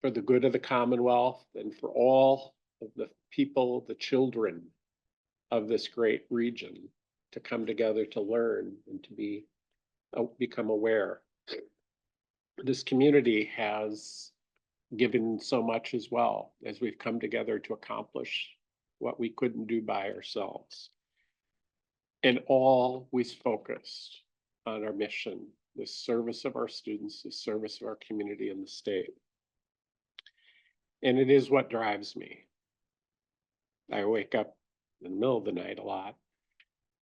for the good of the Commonwealth and for all of the people, the children of this great region to come together to learn and to become aware. This community has given so much as well as we've come together to accomplish what we couldn't do by ourselves. And always focused on our mission, the service of our students, the service of our community and the state. And it is what drives me. I wake up in the middle of the night a lot,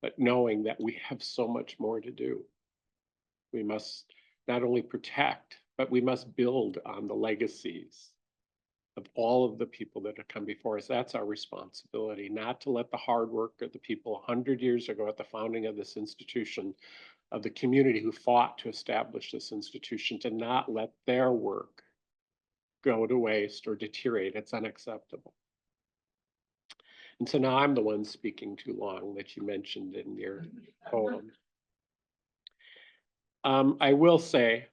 but knowing that we have so much more to do. We must not only protect, but we must build on the legacies of all of the people that have come before us. That's our responsibility, not to let the hard work of the people 100 years ago at the founding of this institution, of the community who fought to establish this institution, to not let their work go to waste or deteriorate. It's unacceptable. And so now I'm the one speaking too long that you mentioned in your poem. I will say,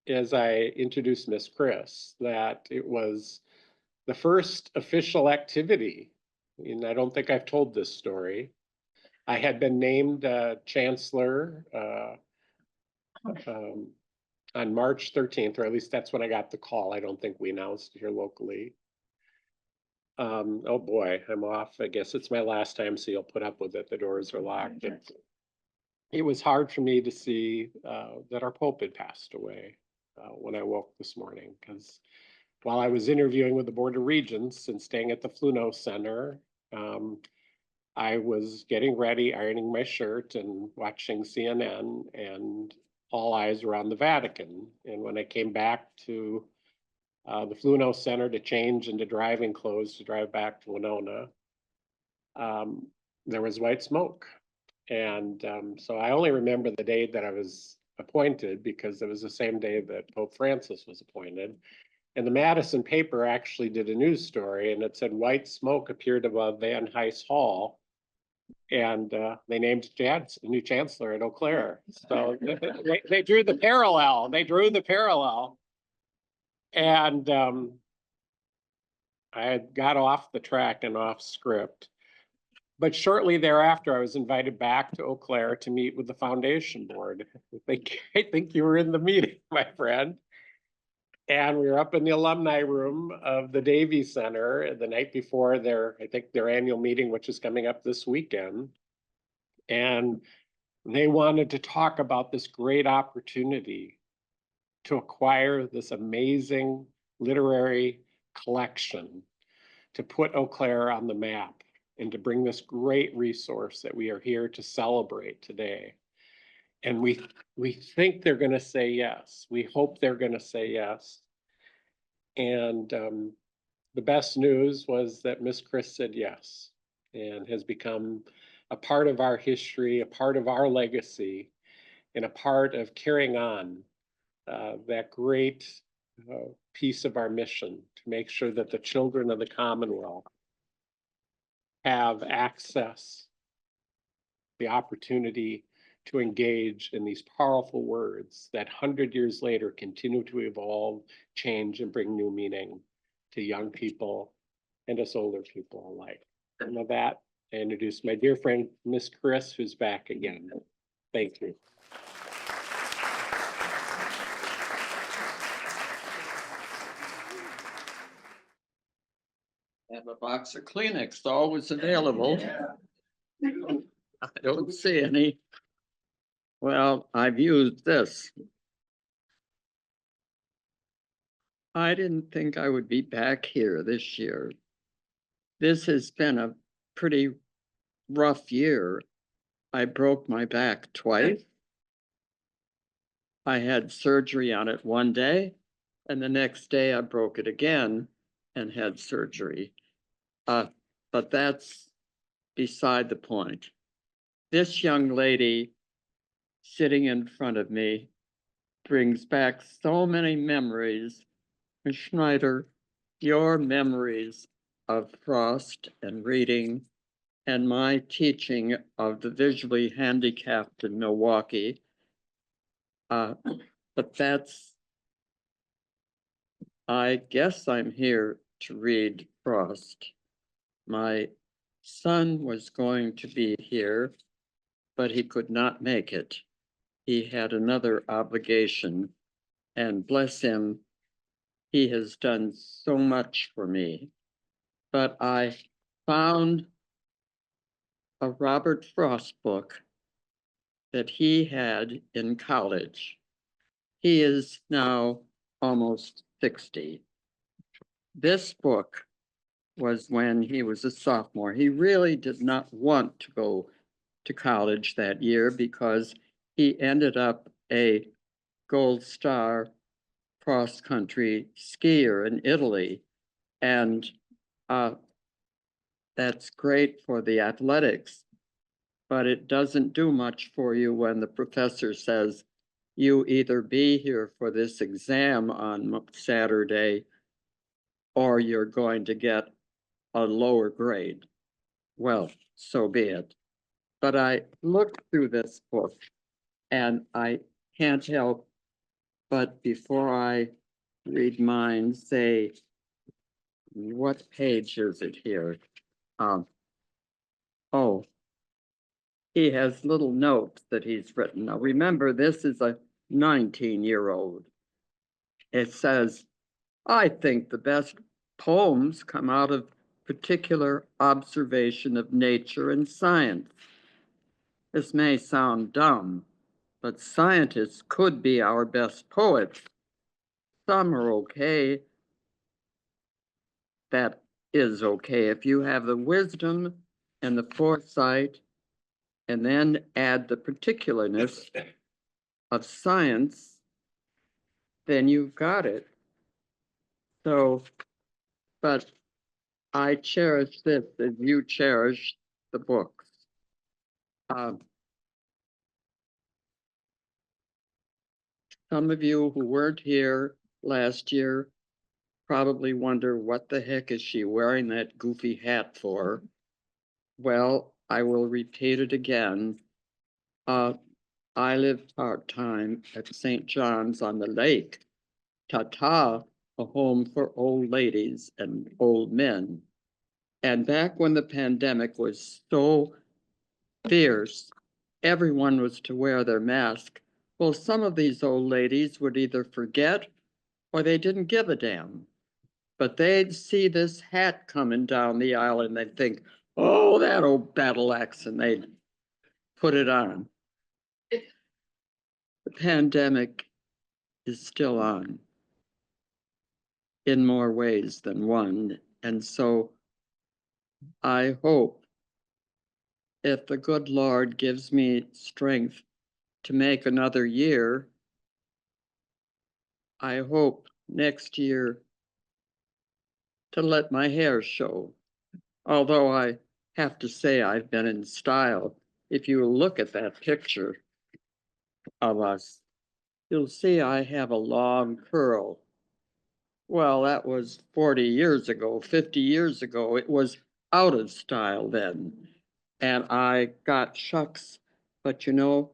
as I introduced Miss Chris, that it was the first official activity, and I don't think I've told this story. I had been named chancellor on March 13th, or at least that's when I got the call. I don't think we announced it here locally. Oh boy, I'm off. I guess it's my last time, so you'll put up with it. The doors are locked. It was hard for me to see that our Pope had passed away when I woke this morning, because while I was interviewing with the Board of Regents and staying at the Fluno Center, I was getting ready, ironing my shirt and watching CNN, and all eyes were on the Vatican. And when I came back to the Fluno Center to change into driving clothes to drive back to Winona, there was white smoke. And so I only remember the day that I was appointed, because it was the same day that Pope Francis was appointed. And the Madison paper actually did a news story, and it said white smoke appeared above Van Hise Hall. And they named a new chancellor at Eau Claire. So they drew the parallel. They drew the parallel. And I had got off the track and off script. But shortly thereafter, I was invited back to Eau Claire to meet with the foundation board. I think you were in the meeting, my friend. And we were up in the alumni room of the Davie Center the night before I think their annual meeting, which is coming up this weekend. And they wanted to talk about this great opportunity to acquire this amazing literary collection, to put Eau Claire on the map, and to bring this great resource that we are here to celebrate today. And we think they're going to say yes. We hope they're going to say yes. And the best news was that Miss Chris said yes, and has become a part of our history, a part of our legacy, and a part of carrying on that great piece of our mission to make sure that the children of the Commonwealth have access, the opportunity to engage in these powerful words that 100 years later continue to evolve, change, and bring new meaning to young people and us older people alike. And with that, I introduce my dear friend, Miss Chris, who's back again. Thank you. Have a box of Kleenex always available. I don't see any. Well, I've used this. I didn't think I would be back here this year. This has been a pretty rough year. I broke my back twice. I had surgery on it one day, and the next day I broke it again and had surgery. But that's beside the point. This young lady sitting in front of me brings back so many memories. Ms. Schneider, your memories of Frost and reading and my teaching of the visually handicapped in Milwaukee. But I guess I'm here to read Frost. My son was going to be here, but he could not make it. He had another obligation, and bless him, he has done so much for me. But I found a Robert Frost book that he had in college. He is now almost 60. This book was when he was a sophomore. He really did not want to go to college that year because he ended up a gold star cross-country skier in Italy. And that's great for the athletics, but it doesn't do much for you when the professor says, you either be here for this exam on Saturday, or you're going to get a lower grade. well, so be it. But I looked through this book and I can't help but before I read mine, say, what page is it here? Oh, he has little notes that he's written. Now remember, this is a 19-year-old. It says, I think the best poems come out of particular observation of nature and science. This may sound dumb, but scientists could be our best poets. Some are okay. That is okay if you have the wisdom and the foresight, and then add the particularness of science, then you've got it. So, but I cherish this as you cherish the books. Some of you who weren't here last year probably wonder what the heck is she wearing that goofy hat for? Well, I will repeat it again. I live part-time at St. John's on the Lake. Tata, a home for old ladies and old men. And back when the pandemic was so fierce, everyone was to wear their mask. Well, some of these old ladies would either forget or they didn't give a damn. But they'd see this hat coming down the aisle and they'd think, oh, that old battle axe, and they'd put it on. The pandemic is still on in more ways than one. And so I hope if the good Lord gives me strength to make another year, I hope next year to let my hair show. Although I have to say I've been in style. If you look at that picture of us, you'll see I have a long curl. Well, that was 40 years ago, 50 years ago. It was out of style then. And I got shucks, but you know,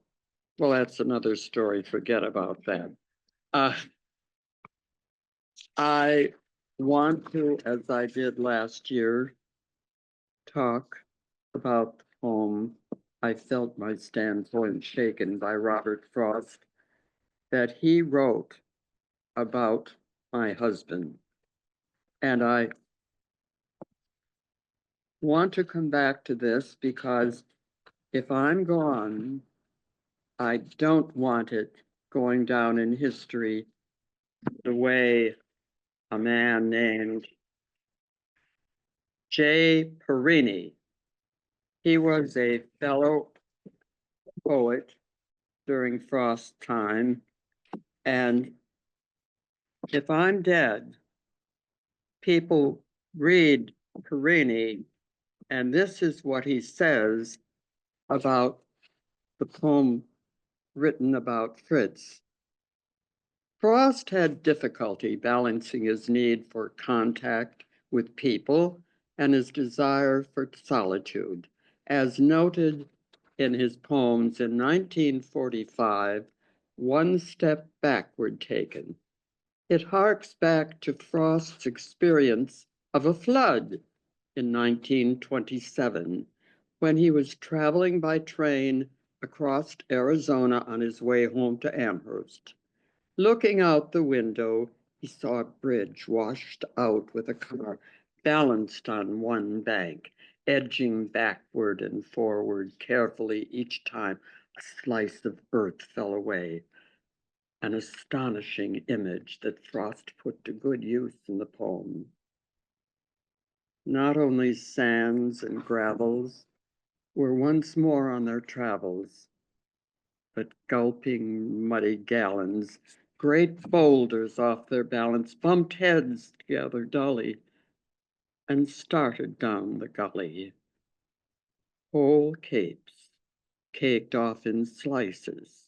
well, that's another story. Forget about that. I want to, as I did last year, talk about the poem I Felt My Standpoint Shaken by Robert Frost that he wrote about my husband. And I want to come back to this because if I'm gone, I don't want it going down in history the way a man named J. Perini. He was a fellow poet during Frost's time. And if I'm dead, people read Perini, and this is what he says about the poem written about Fritz. Frost had difficulty balancing his need for contact with people and his desire for solitude, as noted in his poems in 1945, One Step Backward Taken. It harks back to Frost's experience of a flood in 1927, when he was traveling by train across Arizona on his way home to Amherst. Looking out the window, he saw a bridge washed out with a car balanced on one bank, edging backward and forward carefully each time a slice of earth fell away. An astonishing image that Frost put to good use in the poem. Not only sands and gravels were once more on their travels, but gulping muddy gallons, great boulders off their balance, bumped heads together dully, and started down the gully. Whole capes, caked off in slices.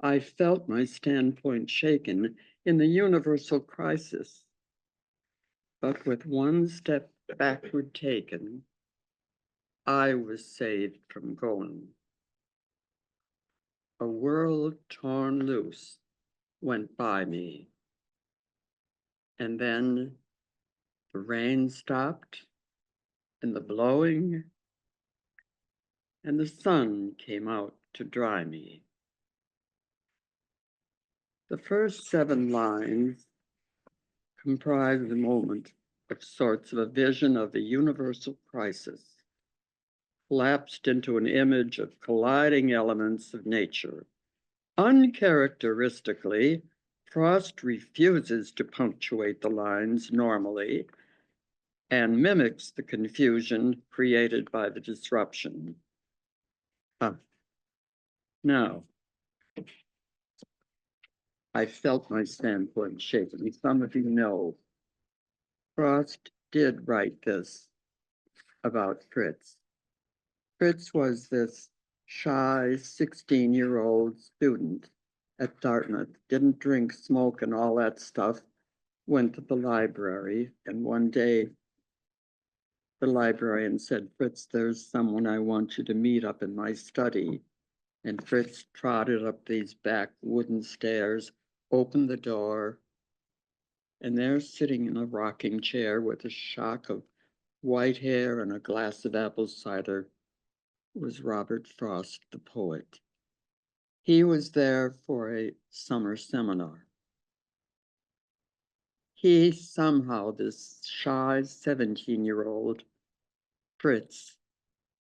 I felt my standpoint shaken in the universal crisis, but with one step backward taken, I was saved from going. A world torn loose went by me. And then the rain stopped and the blowing, and the sun came out to dry me. The first 7 lines comprise the moment of sorts of a vision of a universal crisis, collapsed into an image of colliding elements of nature. Uncharacteristically, Frost refuses to punctuate the lines normally and mimics the confusion created by the disruption. Now, I felt my standpoint shaken. Some of you know Frost did write this about Fritz. Fritz was this shy 16-year-old student at Dartmouth, didn't drink, smoke, and all that stuff, went to the library, and one day the librarian said, Fritz, there's someone I want you to meet up in my study. And Fritz trotted up these back wooden stairs, opened the door, and there, sitting in a rocking chair with a shock of white hair and a glass of apple cider, was Robert Frost, the poet. He was there for a summer seminar. He somehow, this shy 17-year-old Fritz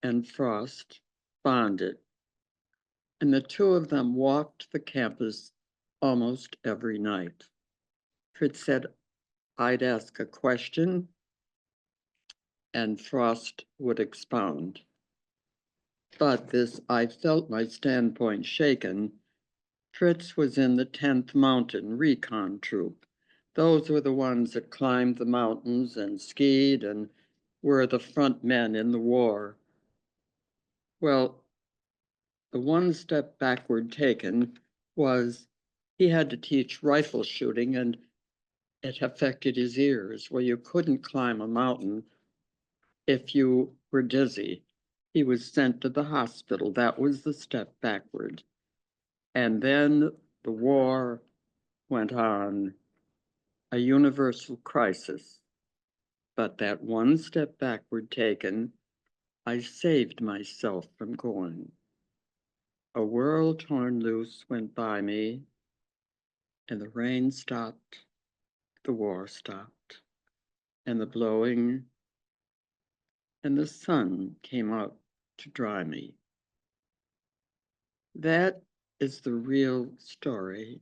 and Frost, bonded. And the two of them walked the campus almost every night. Fritz said, I'd ask a question and Frost would expound. But this, I felt my standpoint shaken. Fritz was in the 10th Mountain Recon Troop. Those were the ones that climbed the mountains and skied and were the front men in the war. Well, the one step backward taken was he had to teach rifle shooting, and it affected his ears. Well, you couldn't climb a mountain if you were dizzy. He was sent to the hospital. That was the step backward. And then the war went on, a universal crisis. But that one step backward taken, I saved myself from going. A world torn loose went by me, and the rain stopped, the war stopped, and the blowing, and the sun came out to dry me. That is the real story.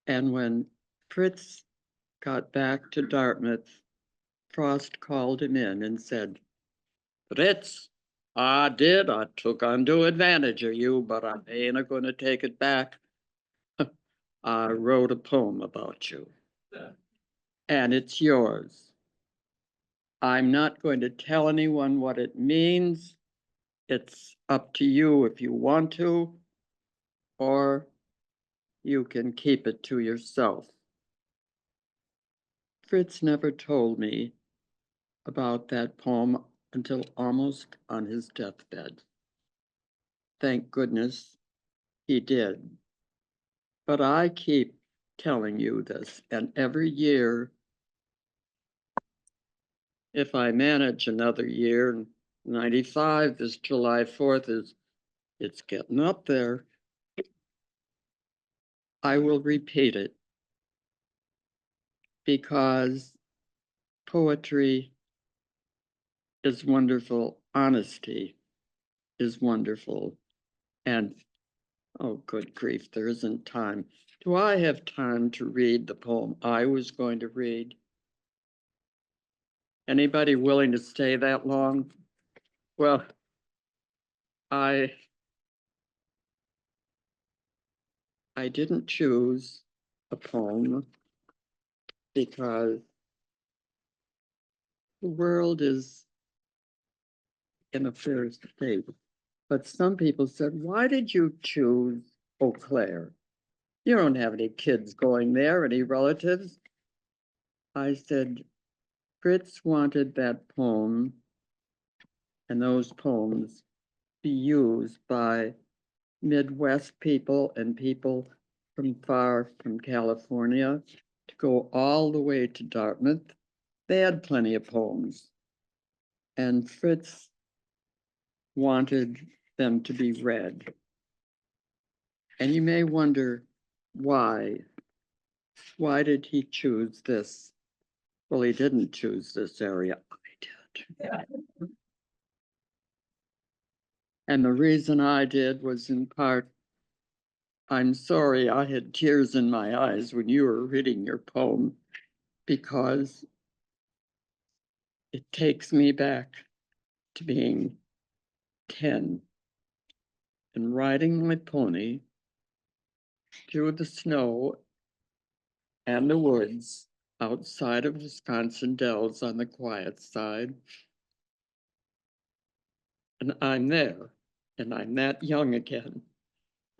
And when Fritz got back to Dartmouth, Frost called him in and said, Fritz, I took undue advantage of you, but I ain't going to take it back. I wrote a poem about you, and it's yours. I'm not going to tell anyone what it means. It's up to you if you want to, or you can keep it to yourself. Fritz never told me about that poem until almost on his deathbed. Thank goodness he did. But I keep telling you this, and every year, if I manage another year, 95, this July 4th it's getting up there, I will repeat it, because poetry is wonderful, honesty is wonderful, and oh, good grief, there isn't time. Do I have time to read the poem I was going to read? Anybody willing to stay that long? Well, I didn't choose a poem because the world is in a fair state. But some people said, why did you choose Eau Claire? You don't have any kids going there, any relatives. I said, Fritz wanted that poem and those poems be used by Midwest people and people from far from California to go all the way to Dartmouth. They had plenty of poems. And Fritz wanted them to be read. And you may wonder why. Why did he choose this? Well, he didn't choose this area. I did. And the reason I did was in part, I'm sorry I had tears in my eyes when you were reading your poem, because it takes me back to being 10 and riding my pony through the snow and the woods outside of Wisconsin Dells on the quiet side. And I'm there, and I'm that young again.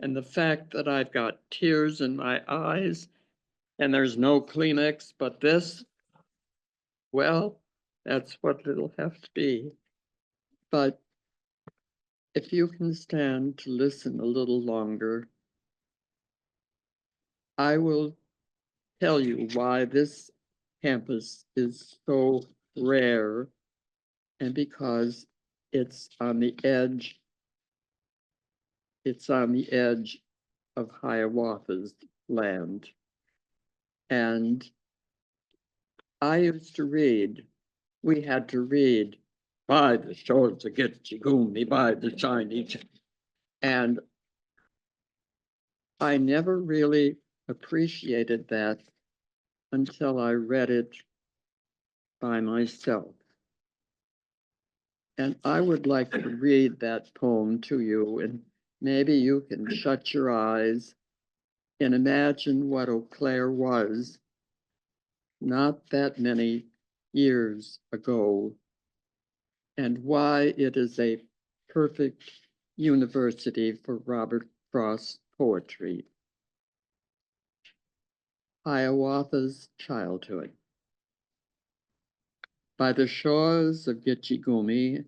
And the fact that I've got tears in my eyes and there's no Kleenex but this, well, that's what it'll have to be. But if you can stand to listen a little longer, I will tell you why this campus is so rare, and because it's on the edge of Hiawatha's land. And I used to read, we had to read by the shores of Gitchigumi, by the shiny. And I never really appreciated that until I read it by myself. And I would like to read that poem to you, and maybe you can shut your eyes and imagine what Eau Claire was not that many years ago, and why it is a perfect university for Robert Frost's poetry. Hiawatha's childhood. By the shores of Gitchigumi,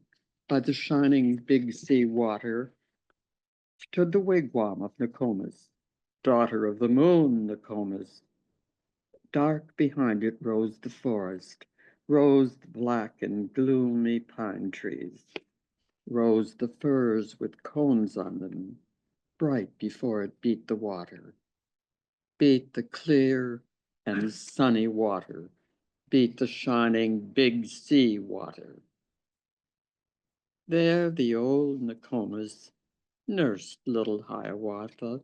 by the shining Big Sea water, stood the wigwam of Nokomis, daughter of the moon, Nokomis. Dark behind it rose the forest, rose the black and gloomy pine trees, rose the firs with cones on them, bright before it beat the water, beat the clear and sunny water, beat the shining Big Sea water. There the old Nokomis nursed little Hiawatha,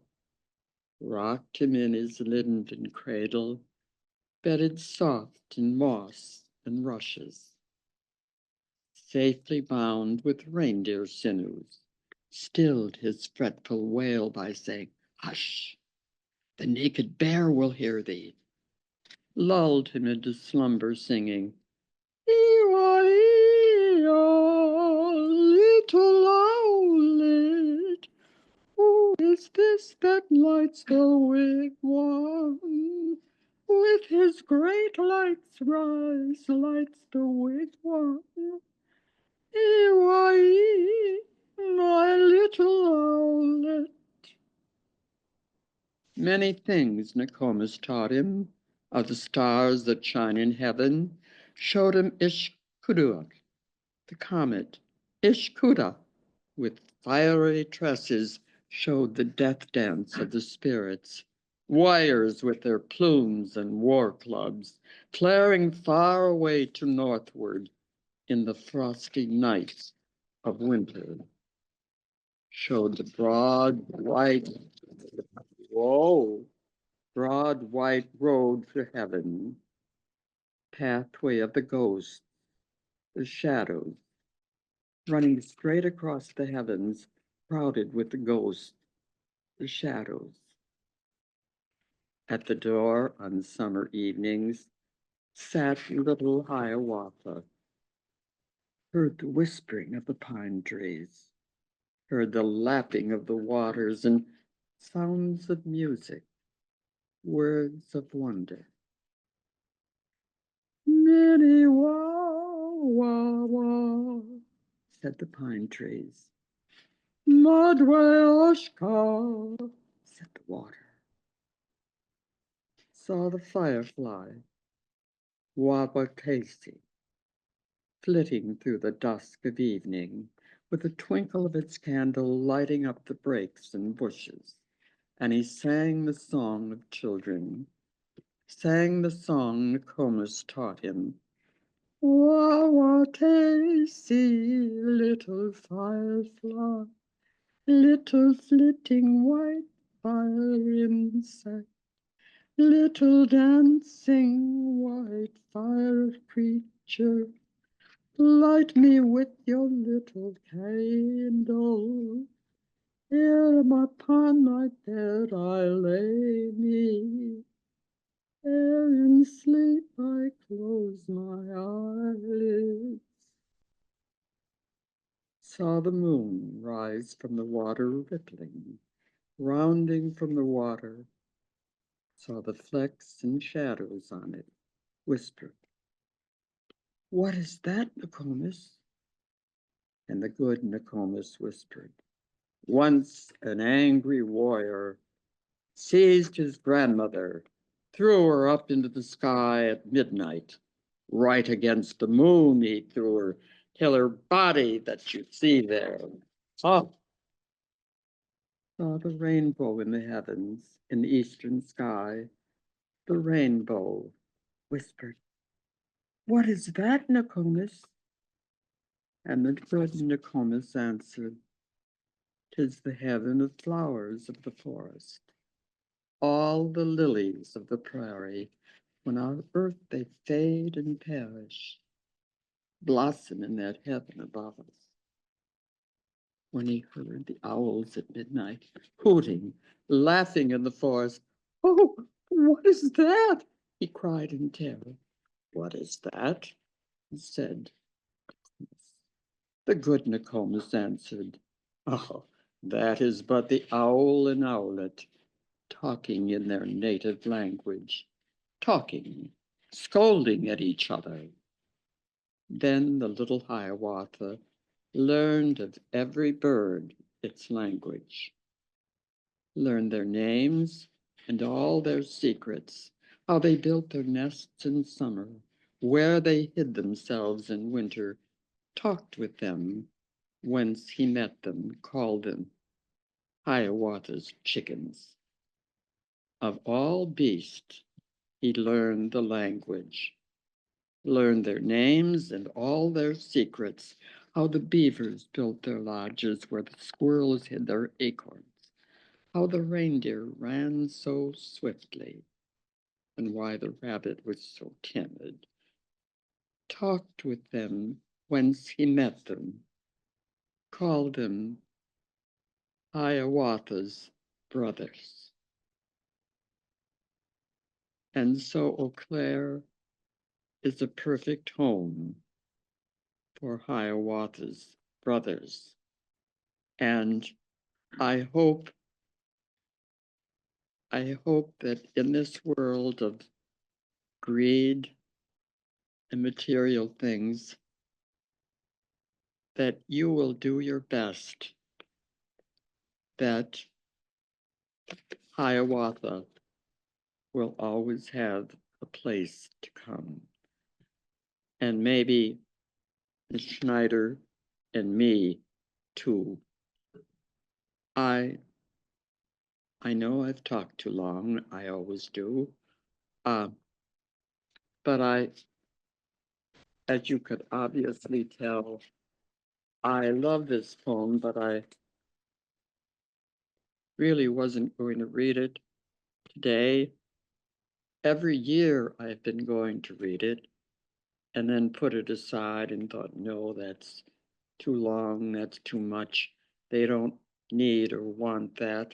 rocked him in his linden cradle, bedded soft in moss and rushes, safely bound with reindeer sinews, stilled his fretful wail by saying, "Hush, the naked bear will hear thee," lulled him into slumber singing, "Ee-wa-ee-yaw, little owlet, who is this that lights the wigwam? With his great lights lights the wigwam. Ee-wa-ee, my little owlet." Many things Nokomis taught him, of the stars that shine in heaven, showed him Ishkuda, the comet. Ishkuda, with fiery tresses, showed the death dance of the spirits. Warriors with their plumes and war clubs, flaring far away to northward in the frosty nights of winter, showed the broad white road to heaven, pathway of the ghosts, the shadows, running straight across the heavens, crowded with the ghosts, the shadows. At the door on summer evenings sat little Hiawatha, heard the whispering of the pine trees, heard the lapping of the waters and sounds of music, words of wonder. Minnie wah wah wah, said the pine trees. Madryoshka, said the water. Saw the firefly, Wabakasi, flitting through the dusk of evening, with the twinkle of its candle lighting up the brakes and bushes, and he sang the song of children, sang the song Nokomis taught him. Wawatesi, little firefly, little flitting white fire insect, little dancing white fire creature, light me with your little candle. Here upon my bed I lay me. Ere in sleep I close my eyelids. Saw the moon rise from the water rippling, rounding from the water. Saw the flecks and shadows on it, whispered, "What is that, Nokomis?" And the good Nokomis whispered, "Once an angry warrior seized his grandmother, threw her up into the sky at midnight. Right against the moon he threw her, till her body that you see there. Oh, saw the rainbow in the heavens, in the eastern sky. The rainbow whispered, "What is that, Nokomis?" And the good Nokomis answered, "'Tis the heaven of flowers of the forest. All the lilies of the prairie, when on earth they fade and perish, blossom in that heaven above us." When he heard the owls at midnight hooting, laughing in the forest, "Oh, what is that?" he cried in terror. "What is that?" said the good Nokomis answered, "Oh, that is but the owl and owlet talking in their native language, talking, scolding at each other." Then the little Hiawatha learned of every bird its language, learned their names and all their secrets, how they built their nests in summer, where they hid themselves in winter, talked with them, whence he met them, called them Hiawatha's chickens. Of all beasts, he learned the language, learned their names and all their secrets, how the beavers built their lodges where the squirrels hid their acorns, how the reindeer ran so swiftly, and why the rabbit was so timid. Talked with them whence he met them, called them Hiawatha's brothers. And so Eau Claire is a perfect home for Hiawatha's brothers. And I hope that in this world of greed and material things, that you will do your best, that Hiawatha will always have a place to come. And maybe Schneider and me too. I know I've talked too long, I always do. But as you could obviously tell, I love this poem, but I really wasn't going to read it today. Every year I've been going to read it and then put it aside and thought, no, that's too long, that's too much. They don't need or want that.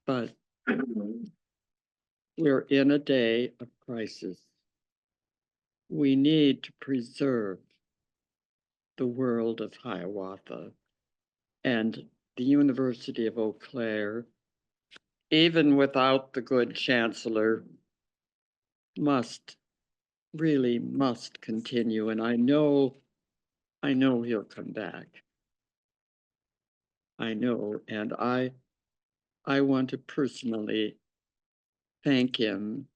But we're in a day of crisis. We need to preserve the world of Hiawatha, and the University of Eau Claire, even without the good chancellor, must continue. And I know I know he'll come back. I know, and I want to personally thank him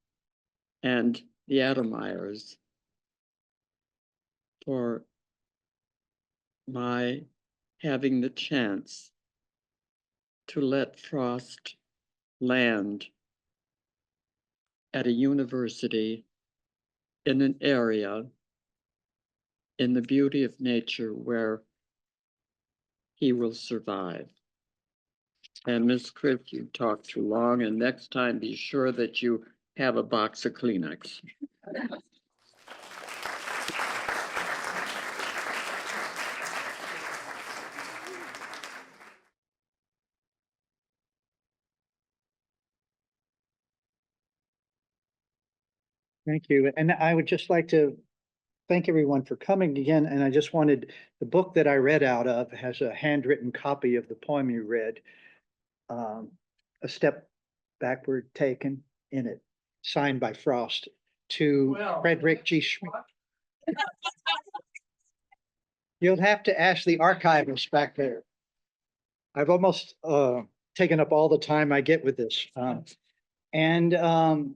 and the Adameyers for my having the chance to let Frost land at a university in an area in the beauty of nature where he will survive. And Miss Chris, you talked too long, and next time be sure that you have a box of Kleenex. Thank you. And I would just like to thank everyone for coming again. And I just wanted, the book that I read out of has a handwritten copy of the poem you read. A step backward taken in it, signed by Frost to Well. Frederick G. Schmidt. You'll have to ask the archivist back there. I've almost taken up all the time I get with this. And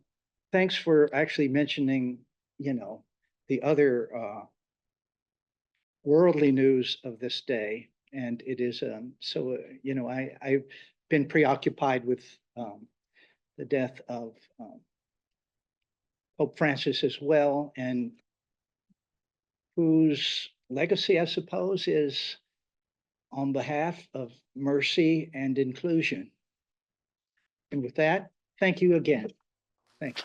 thanks for actually mentioning, the other worldly news of this day. And it is I've been preoccupied with the death of Pope Francis as well, and whose legacy, I suppose, is on behalf of mercy and inclusion. And with that, thank you again. Thanks.